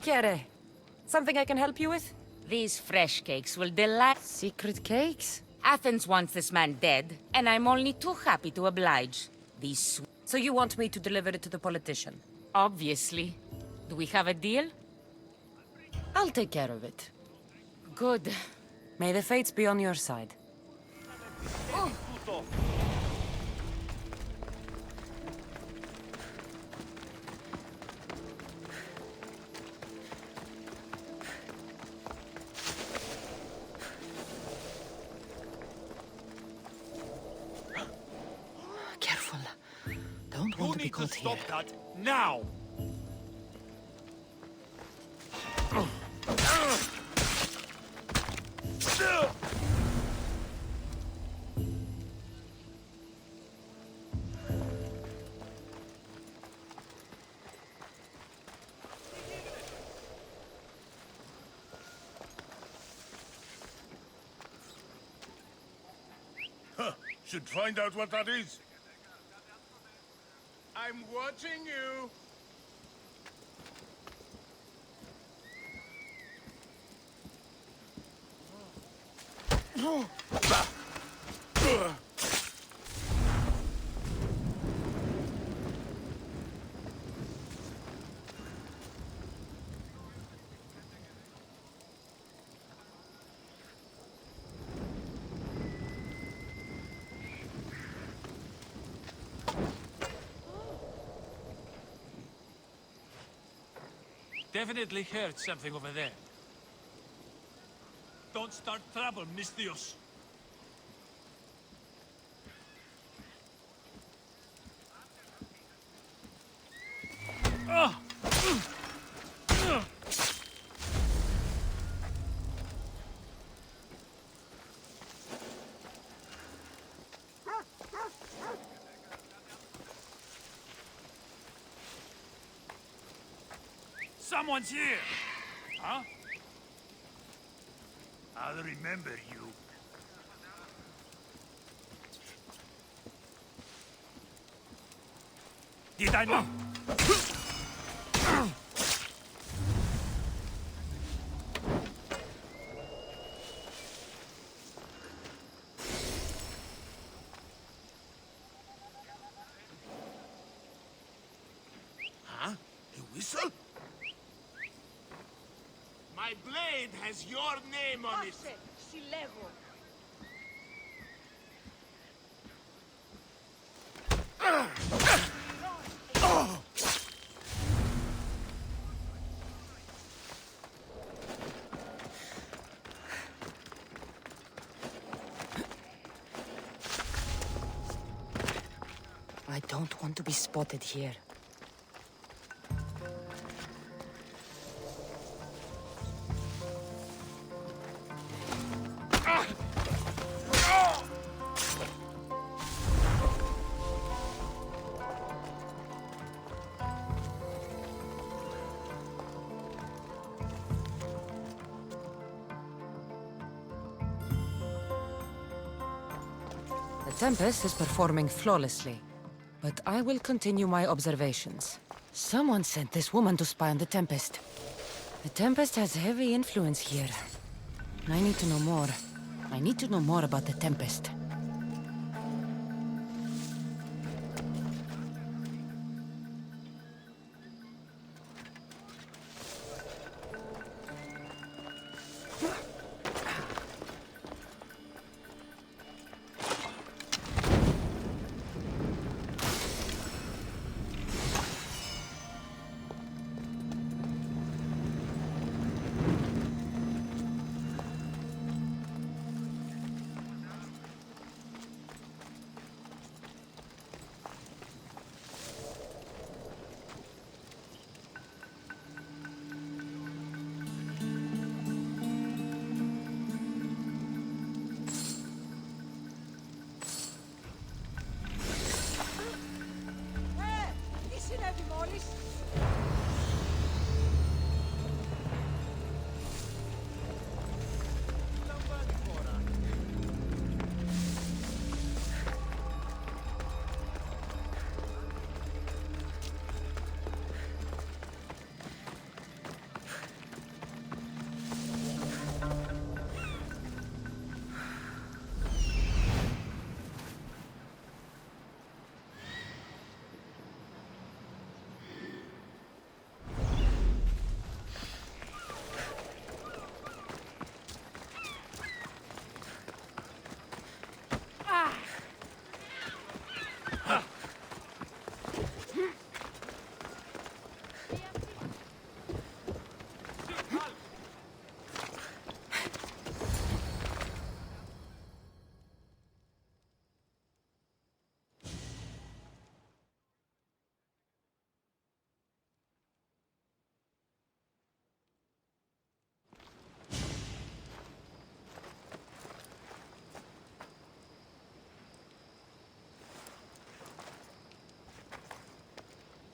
A: Chiere, something I can help you with?
N: These fresh cakes will delight...
A: Secret cakes?
N: Athens wants this man dead, and I'm only too happy to oblige. These...
A: So you want me to deliver it to the politician?
N: Obviously. Do we have a deal?
A: I'll take care of it.
N: Good.
A: May the fates be on your side.
O: Careful. Don't want to be caught here.
C: Stop that now!
K: Should find out what that is. I'm watching you.
C: Definitely heard something over there. Don't start trouble, Mistios. Someone's here! Huh? I'll remember you. Did I not?
P: My blade has your name on it.
O: I don't want to be spotted here.
A: The Tempest is performing flawlessly, but I will continue my observations. Someone sent this woman to spy on the Tempest. The Tempest has heavy influence here. I need to know more. I need to know more about the Tempest.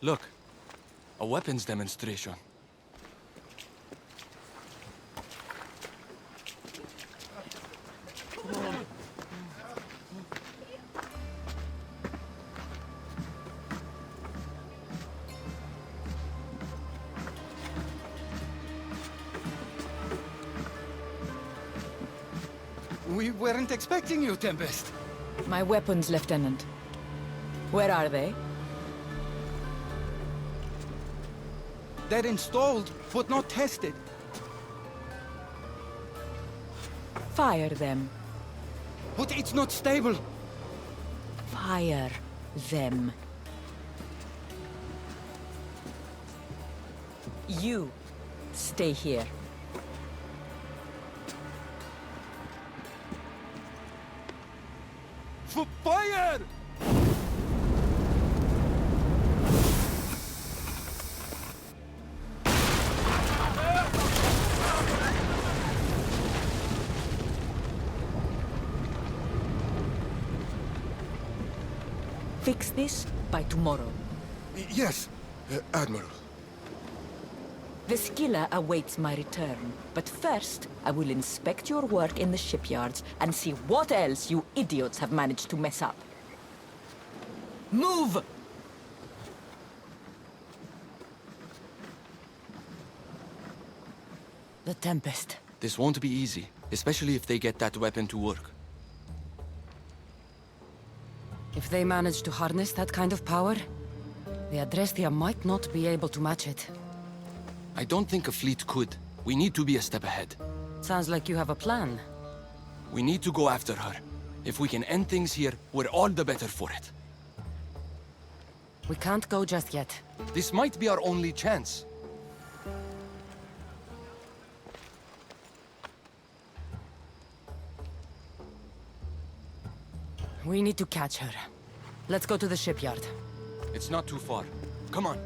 E: Look, a weapons demonstration.
I: We weren't expecting you, Tempest.
O: My weapons, Lieutenant. Where are they?
I: They're installed, but not tested.
O: Fire them.
I: But it's not stable.
O: Fire them. You stay here.
I: Fire!
O: Fix this by tomorrow.
L: Yes, Admiral.
O: The skiller awaits my return. But first, I will inspect your work in the shipyards and see what else you idiots have managed to mess up. Move!
A: The Tempest.
E: This won't be easy, especially if they get that weapon to work.
A: If they manage to harness that kind of power, the Adrestia might not be able to match it.
E: I don't think a fleet could. We need to be a step ahead.
A: Sounds like you have a plan.
E: We need to go after her. If we can end things here, we're all the better for it.
A: We can't go just yet.
E: This might be our only chance.
A: We need to catch her. Let's go to the shipyard.
E: It's not too far. Come on.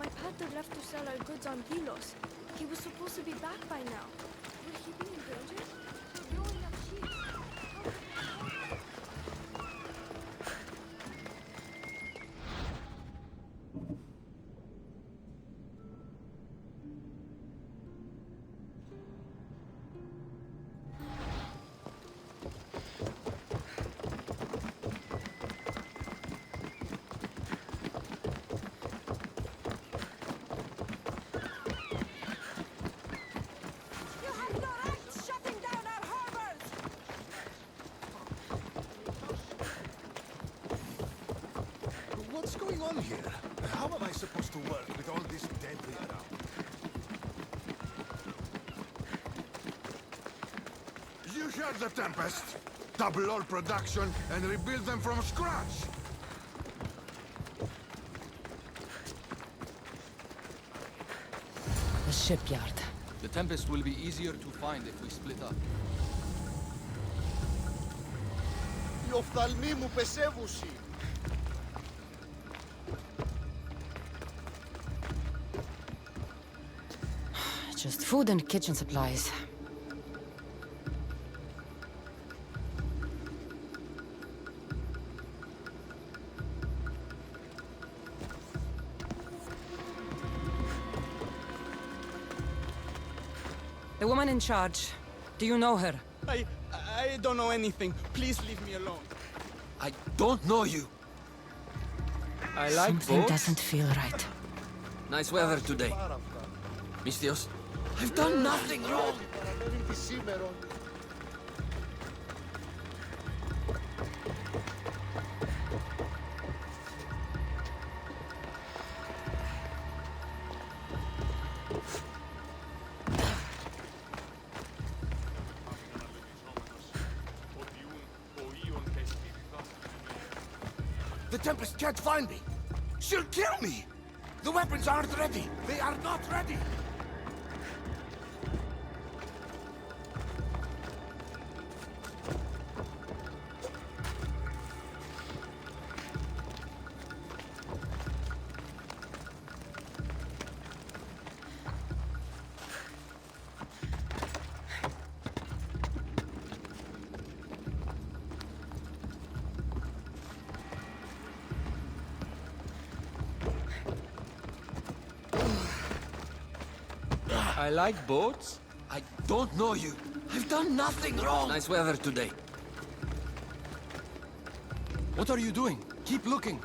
Q: My pater left to sell our goods on Pilos. He was supposed to be back by now. Will he be in danger? Blowing up ships.
B: What's going on here? How am I supposed to work with all this debris around? You heard the Tempest. Double all production and rebuild them from scratch.
A: The shipyard.
E: The Tempest will be easier to find if we split up.
P: Οι οφθαλμοί μου πεσεύουσι.
A: Just food and kitchen supplies. The woman in charge. Do you know her?
R: I don't know anything. Please leave me alone.
D: I don't know you.
R: I like
A: Something
R: boats.
A: doesn't feel right.
D: Nice weather today. Mistios, I've done nothing wrong.
B: The Tempest can't find me. She'll kill me. The weapons aren't ready. They are not ready.
R: I like boats.
D: I don't know you. I've done nothing wrong. Nice weather today.
E: What are you doing? Keep looking.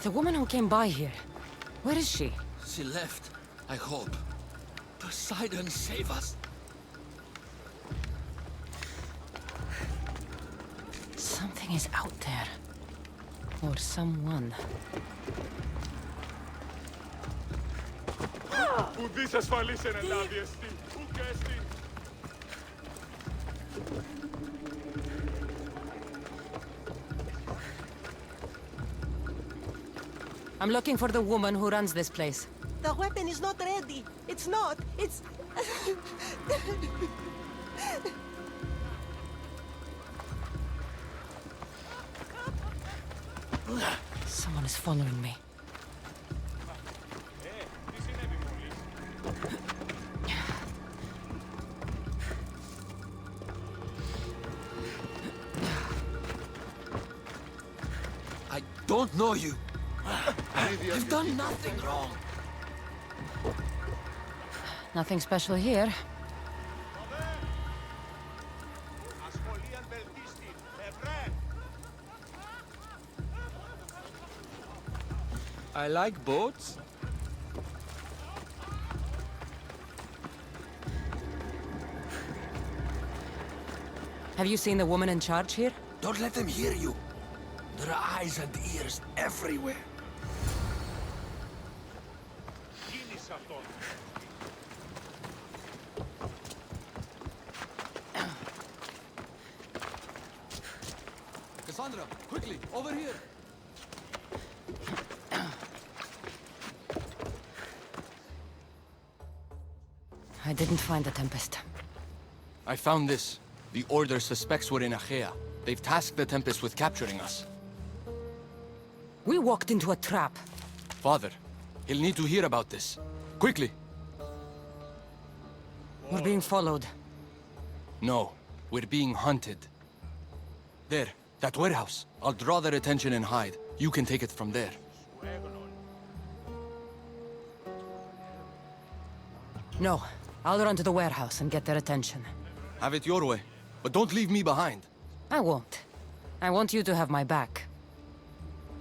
A: The woman who came by here. Where is she?
D: She left, I hope. Poseidon, save us.
A: Something is out there. Or someone.
C: Ουδής ασφαλής εν ελάβει εστί. Ουκ εστί.
A: I'm looking for the woman who runs this place.
F: The weapon is not ready. It's not. It's...
A: Someone is following me.
D: I don't know you. You've done nothing wrong.
A: Nothing special here.
R: I like boats.
A: Have you seen the woman in charge here?
D: Don't let them hear you. There are eyes and ears everywhere. Cassandra, quickly, over here.
A: I didn't find the Tempest.
E: I found this. The Order suspects we're in Achaea. They've tasked the Tempest with capturing us.
A: We walked into a trap.
E: Father, he'll need to hear about this. Quickly!
A: We're being followed.
E: No, we're being hunted. There, that warehouse. I'll draw their attention and hide. You can take it from there.
A: No, I'll run to the warehouse and get their attention.
E: Have it your way, but don't leave me behind.
A: I won't. I want you to have my back.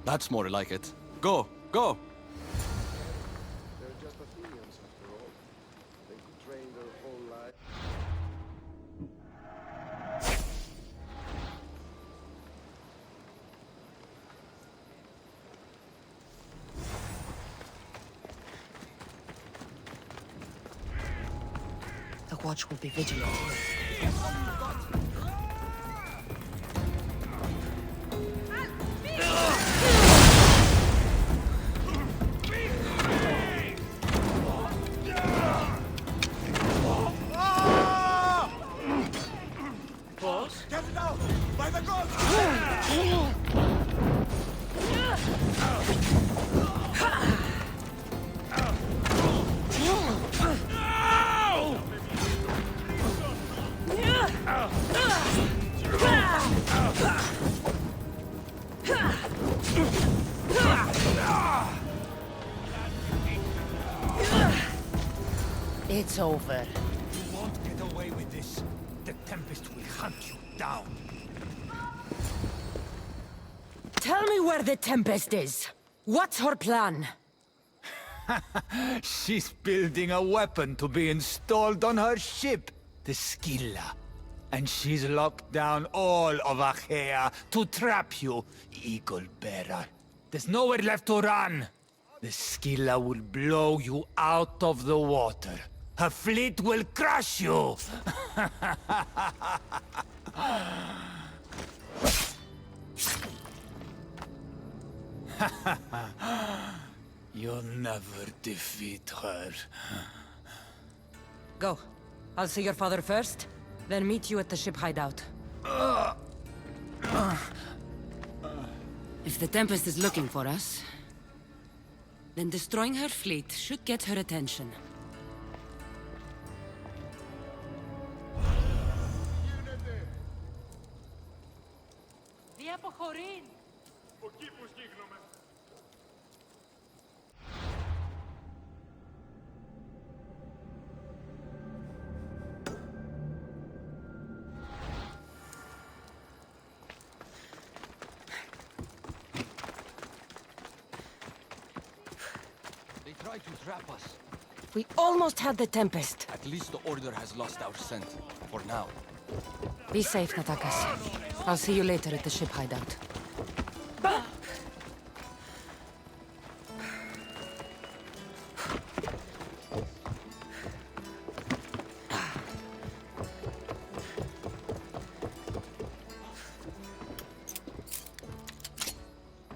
E: That's more like it. Go, go!
P: They're just Athenians after all. They could train their whole life.
A: The watch will be vigilant.
K: Get it out! By the gods!
A: It's over.
I: You won't get away with this. The Tempest will hunt you down.
A: Tell me where the Tempest is. What's her plan?
I: She's building a weapon to be installed on her ship, the Scylla. And she's locked down all of Achaea to trap you, Eagle Bearer. There's nowhere left to run. The Scylla will blow you out of the water. Her fleet will crush you! You'll never defeat her.
A: Go. I'll see your father first, then meet you at the ship hideout. If the Tempest is looking for us, then destroying her fleet should get her attention.
E: They tried to trap us.
A: We almost had the Tempest.
E: At least the Order has lost our scent. For now.
A: Be safe, Natakas. I'll see you later at the ship hideout.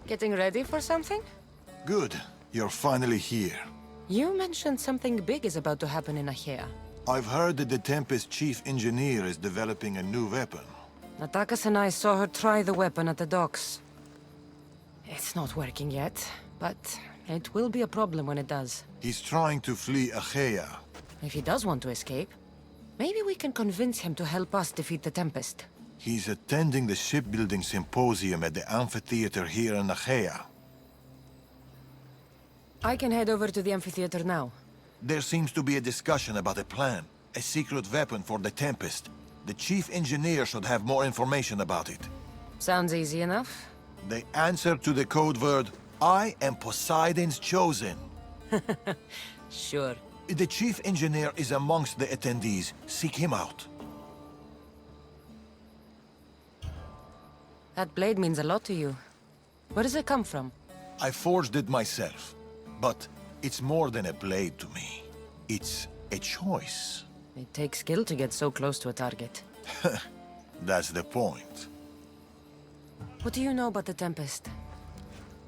A: Getting ready for something?
B: Good. You're finally here.
A: You mentioned something big is about to happen in Achaea.
B: I've heard that the Tempest chief engineer is developing a new weapon.
A: Natakas and I saw her try the weapon at the docks. It's not working yet, but it will be a problem when it does.
B: He's trying to flee Achaea.
A: If he does want to escape, maybe we can convince him to help us defeat the Tempest.
B: He's attending the shipbuilding symposium at the amphitheater here in Achaea.
A: I can head over to the amphitheater now.
B: There seems to be a discussion about a plan. A secret weapon for the Tempest. The chief engineer should have more information about it.
A: Sounds easy enough.
B: The answer to the code word, I am Poseidon's chosen.
A: Sure.
B: The chief engineer is amongst the attendees. Seek him out.
A: That blade means a lot to you. Where does it come from?
B: I forged it myself. But it's more than a blade to me. It's a choice.
A: It takes skill to get so close to a target.
B: That's the point.
A: What do you know about the Tempest?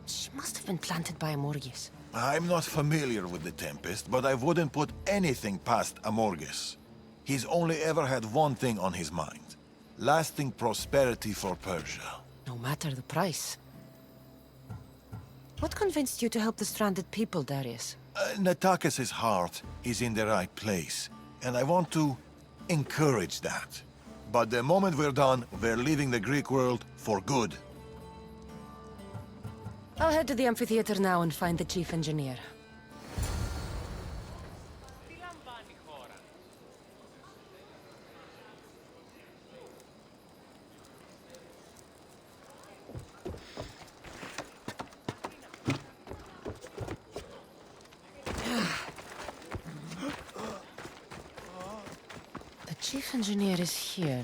A: She must have been planted by Amorges.
B: I'm not familiar with the Tempest, but I wouldn't put anything past Amorges. He's only ever had one thing on his mind. Lasting prosperity for Persia.
A: No matter the price. What convinced you to help the stranded people, Darius?
B: Natakis' heart is in the right place, and I want to encourage that. But the moment we're done, we're leaving the Greek world for good.
A: I'll head to the amphitheater now and find the chief engineer. The chief engineer is here,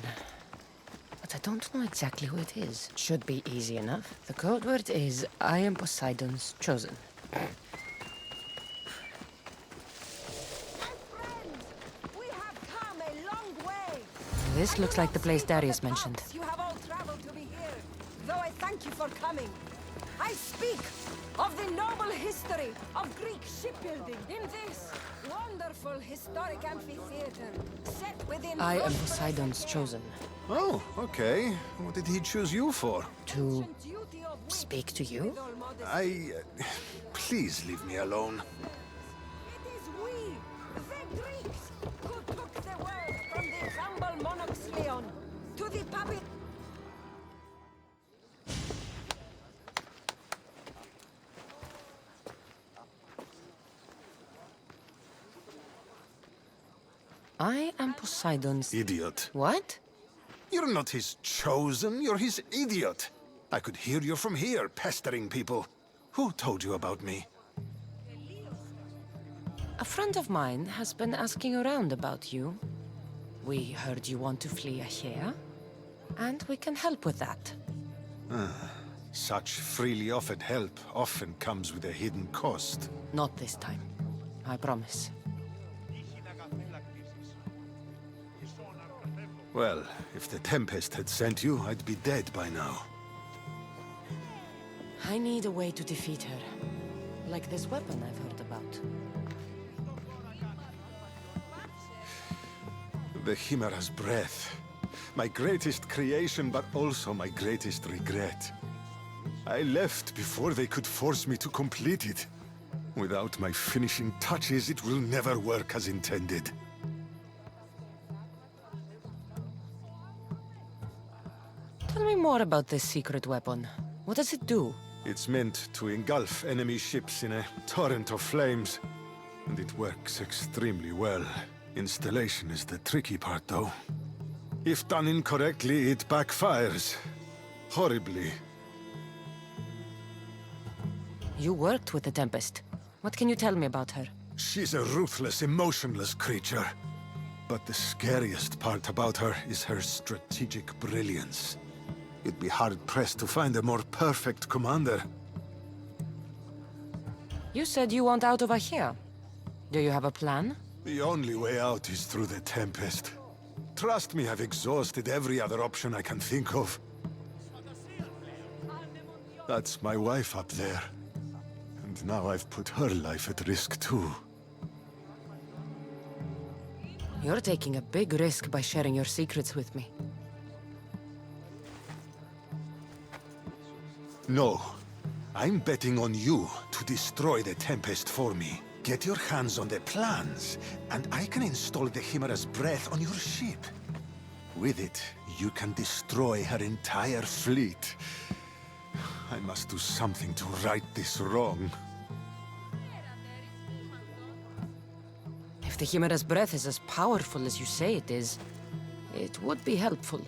A: but I don't know exactly who it is. Should be easy enough. The code word is, I am Poseidon's chosen. This looks like the place Darius mentioned.
S: You have all traveled to be here, though I thank you for coming. I speak of the noble history of Greek shipbuilding in this wonderful historic amphitheater set within...
A: I am Poseidon's chosen.
T: Oh, okay. What did he choose you for?
A: To speak to you?
T: Please leave me alone.
S: It is we, the Greeks, who took the world from the humble monarch's Leon to the puppet...
A: I am Poseidon's...
T: Idiot.
A: What?
T: You're not his chosen, you're his idiot. I could hear you from here, pestering people. Who told you about me?
A: A friend of mine has been asking around about you. We heard you want to flee Achaea, and we can help with that.
T: Such freely offered help often comes with a hidden cost.
A: Not this time. I promise.
T: Well, if the Tempest had sent you, I'd be dead by now.
A: I need a way to defeat her. Like this weapon I've heard about.
T: The Chimera's breath. My greatest creation, but also my greatest regret. I left before they could force me to complete it. Without my finishing touches, it will never work as intended.
A: Tell me more about this secret weapon. What does it do?
T: It's meant to engulf enemy ships in a torrent of flames. And it works extremely well. Installation is the tricky part, though. If done incorrectly, it backfires. Horribly.
A: You worked with the Tempest. What can you tell me about her?
T: She's a ruthless, emotionless creature. But the scariest part about her is her strategic brilliance. You'd be hard-pressed to find a more perfect commander.
A: You said you want out of Achaea. Do you have a plan?
T: The only way out is through the Tempest. Trust me, I've exhausted every other option I can think of. That's my wife up there. And And now I've put her life at risk too.
A: You're taking a big risk by sharing your secrets with me.
T: No. I'm betting on you to destroy the Tempest for me. Get your hands on the plans, and I can install the Chimera's breath on your ship. With it, you can destroy her entire fleet. I must do something to right this wrong.
A: If the Chimera's breath is as powerful as you say it is, it would be helpful.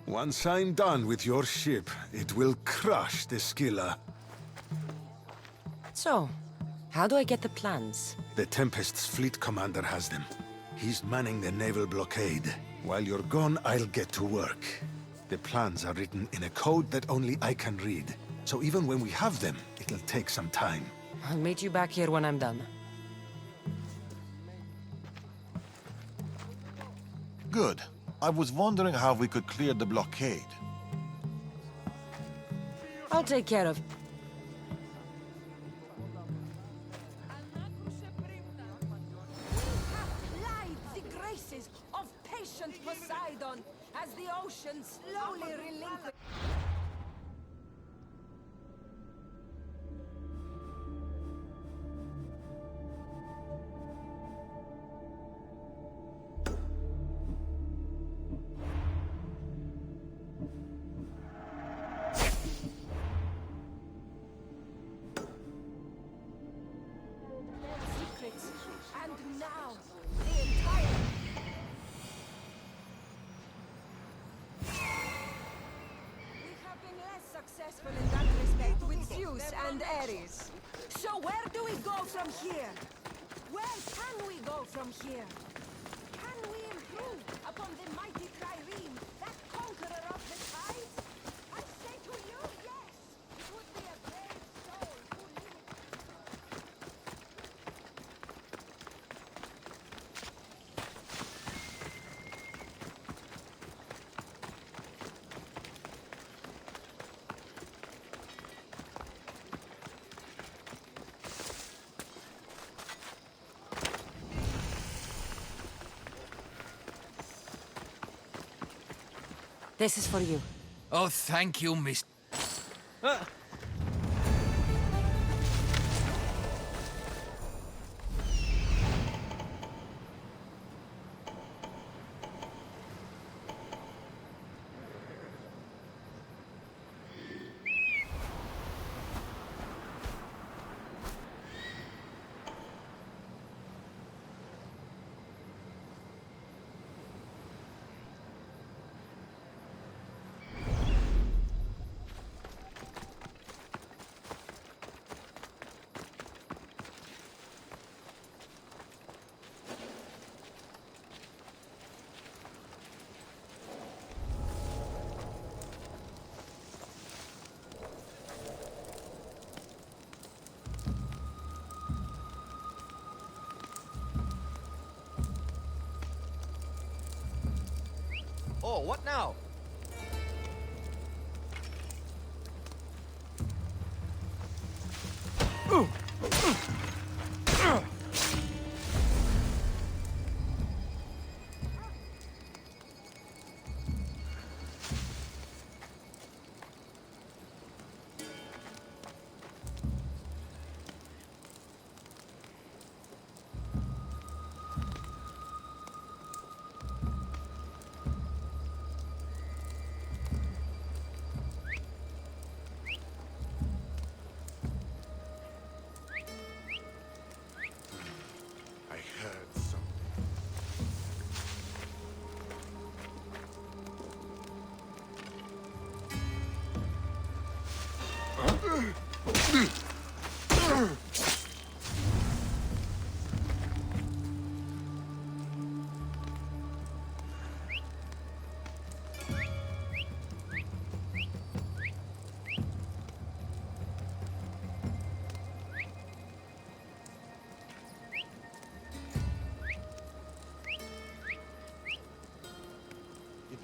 T: Once I'm done with your ship, it will crush the Scylla.
A: So, how do I get the plans?
T: The Tempest's fleet commander has them. He's manning the naval blockade. While you're gone, I'll get to work. The plans are written in a code that only I can read. So even when we have them, it'll take some time.
A: I'll meet you back here when I'm done.
B: Good. I was wondering how we could clear the blockade.
A: I'll take care of...
S: Light the graces of patient Poseidon as the ocean slowly relinquishes. And now, the entire... We have been less successful in that respect with Zeus and Ares. So where do we go from here? Where can we go from here? Can we improve upon the mighty Trireme, that conqueror of the tides? I say to you, yes! It would be a brave soul who lives...
A: This is for you.
I: Oh, thank you, Miss...
U: Oh, what now?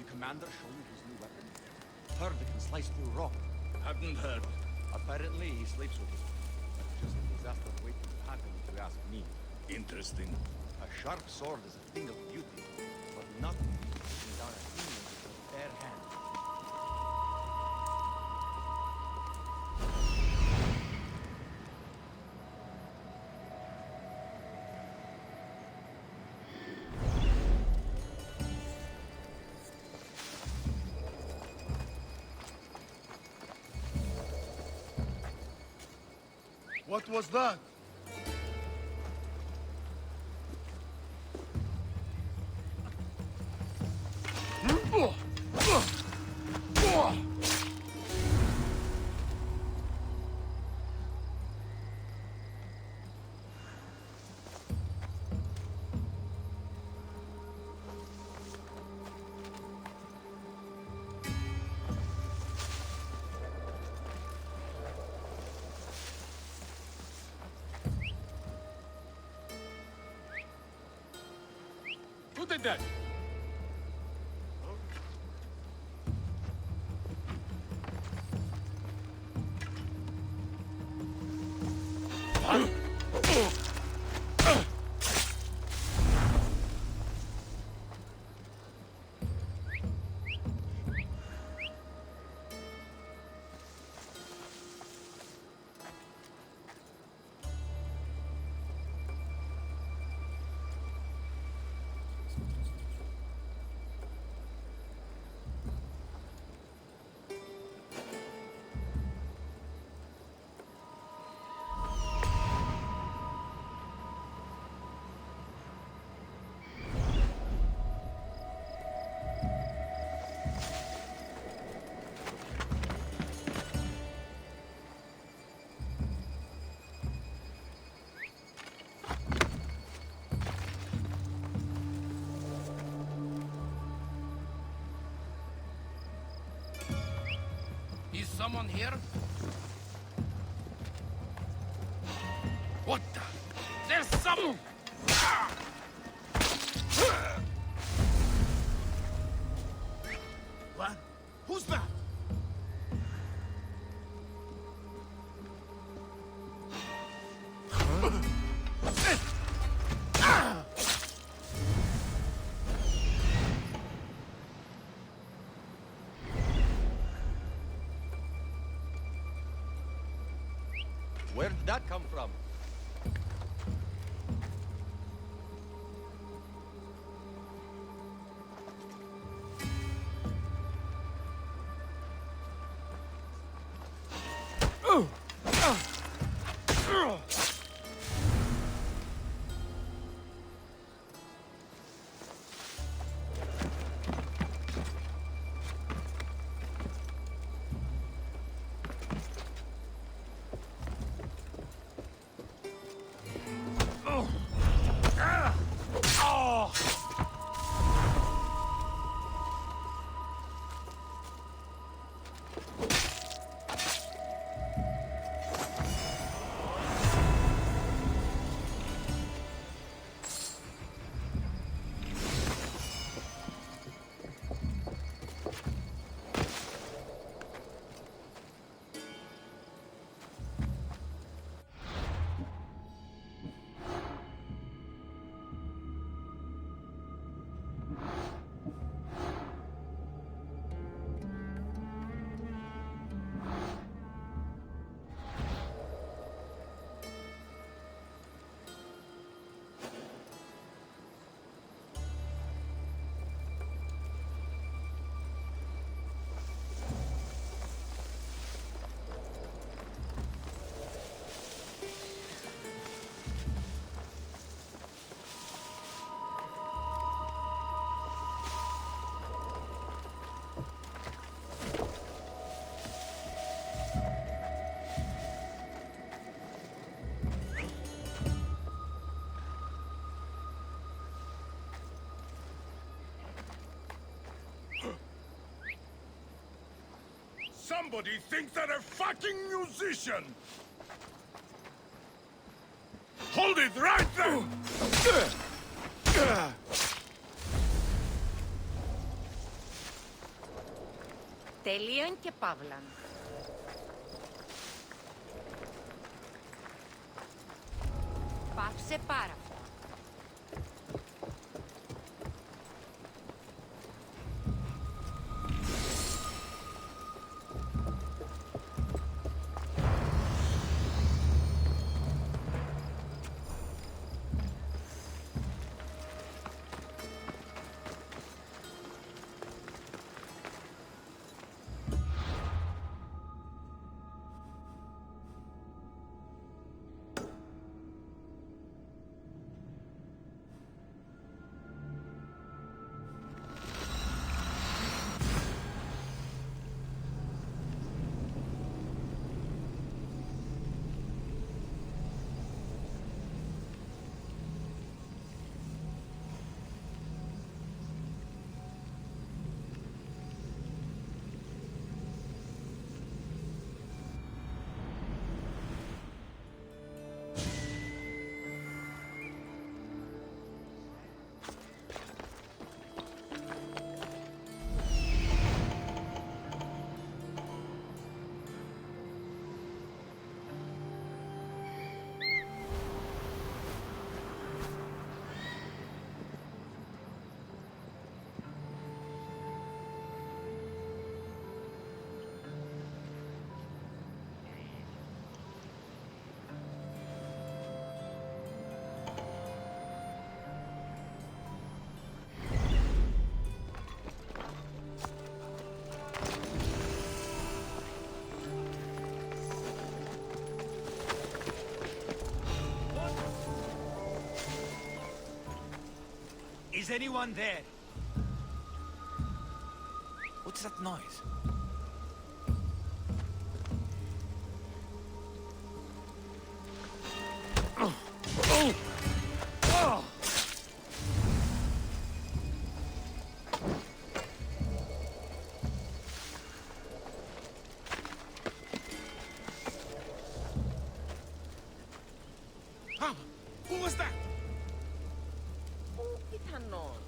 V: Commander show you his new weapon? Heard it can slice through rock.
M: Hadn't heard.
V: Apparently he sleeps with it. just a disaster waiting to happen if you ask me.
K: Interesting.
V: A sharp sword is a thing of beauty, but nothing beats taking down a demon with a bare hand.
K: What was that?
V: Who did that?
K: Is someone here? What the? There's someone! What? Who's that?
V: Where did that come from?
K: Somebody thinks they're a fucking musician! Hold it right there!
N: Τελείων και παύλαν. σε πάρα πολύ.
I: Is anyone there? What's that noise?
K: Who was that?
N: Πιθανόν.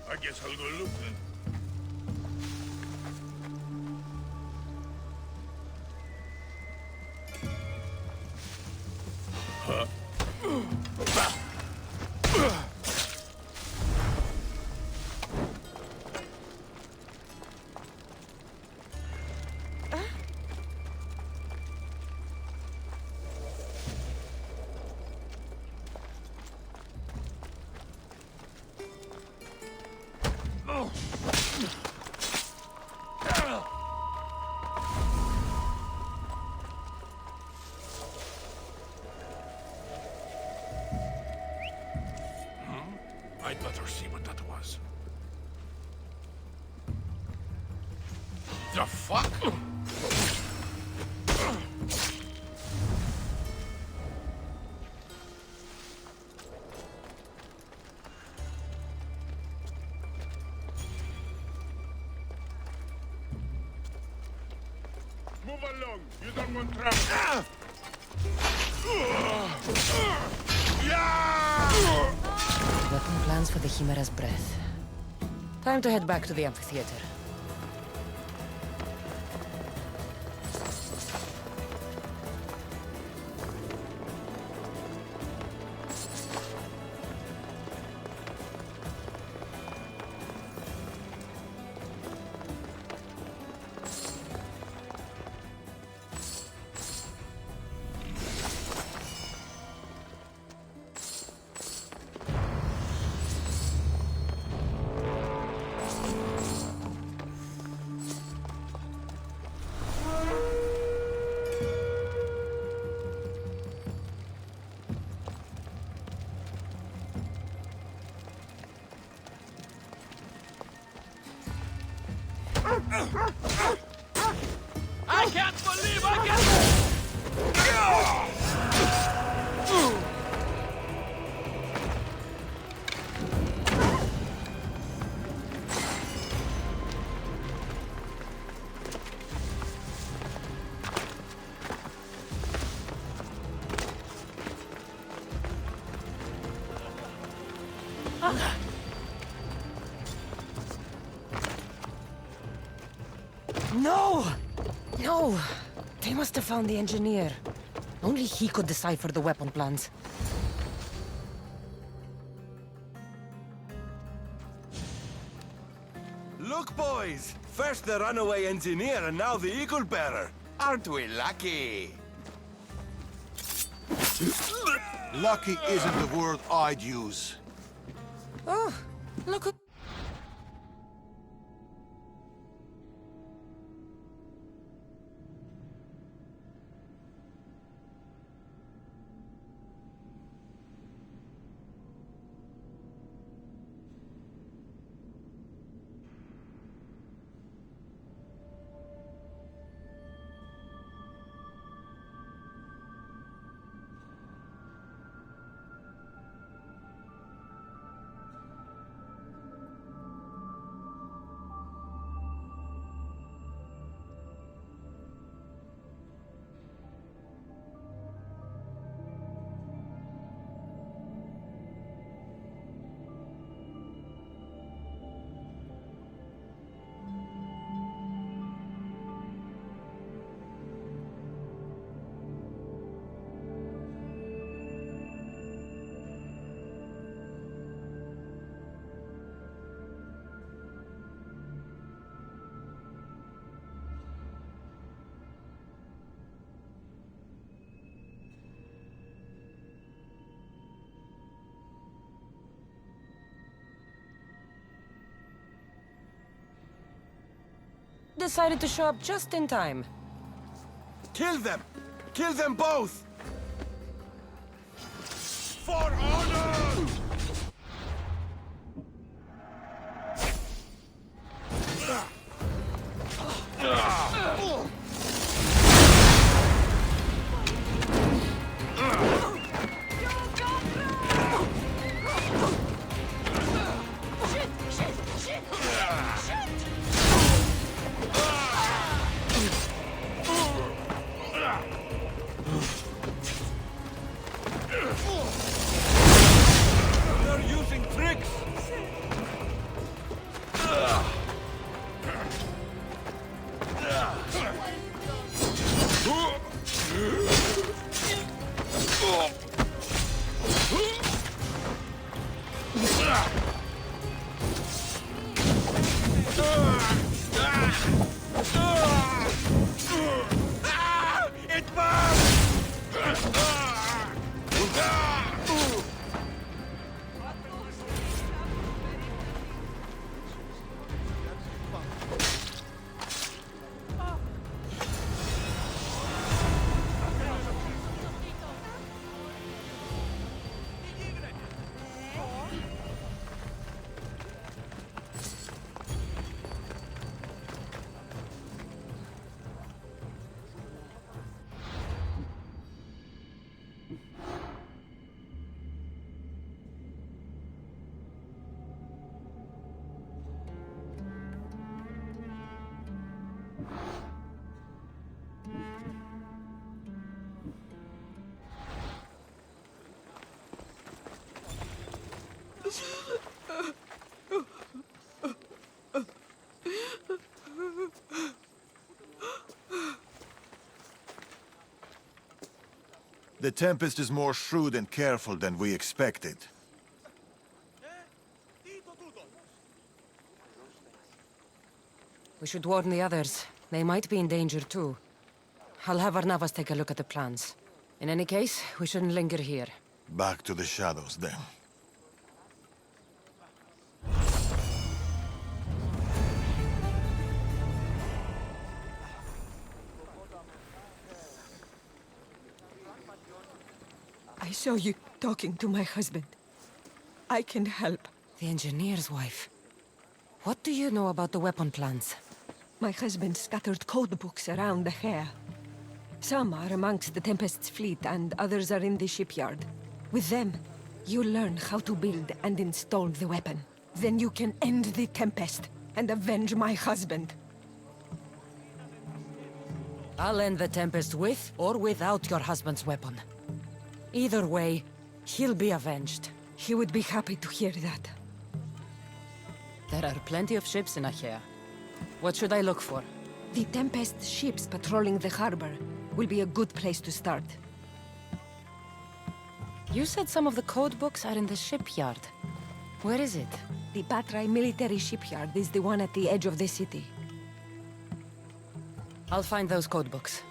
K: I guess I'll go look then. I'd better see what that was. The fuck? Move along. You don't want trouble.
A: Forgotten plans for the Chimera's breath. Time to head back to the amphitheater.
C: I can't believe I can...
A: No! No! They must have found the engineer. Only he could decipher the weapon plans.
G: Look, boys! First the runaway engineer and now the eagle bearer. Aren't we lucky?
B: Lucky isn't the word I'd use.
A: Oh, look who... decided to show up just in time.
G: Kill them! Kill them both!
C: For honor!
G: They're using tricks!
C: It burns!
B: The Tempest is more shrewd and careful than we expected.
A: We should warn the others. They might be in danger too. I'll have Arnavas take a look at the plans. In any case, we shouldn't linger here.
B: Back to the shadows, then.
O: I saw you talking to my husband. I can help.
A: The engineer's wife. What do you know about the weapon plans?
S: My husband scattered code books around the Hair. Some are amongst the Tempest's fleet, and others are in the shipyard. With them, you learn how to build and install the weapon. Then you can end the Tempest and avenge my husband.
A: I'll end the Tempest with or without your husband's weapon. Either way, he'll be avenged.
S: He would be happy to hear that.
A: There are plenty of ships in Achaea. What should I look for?
S: The Tempest ships patrolling the harbor will be a good place to start.
A: You said some of the code books are in the shipyard. Where is it?
S: The Patrai military shipyard is the one at the edge of the city.
A: I'll find those code books.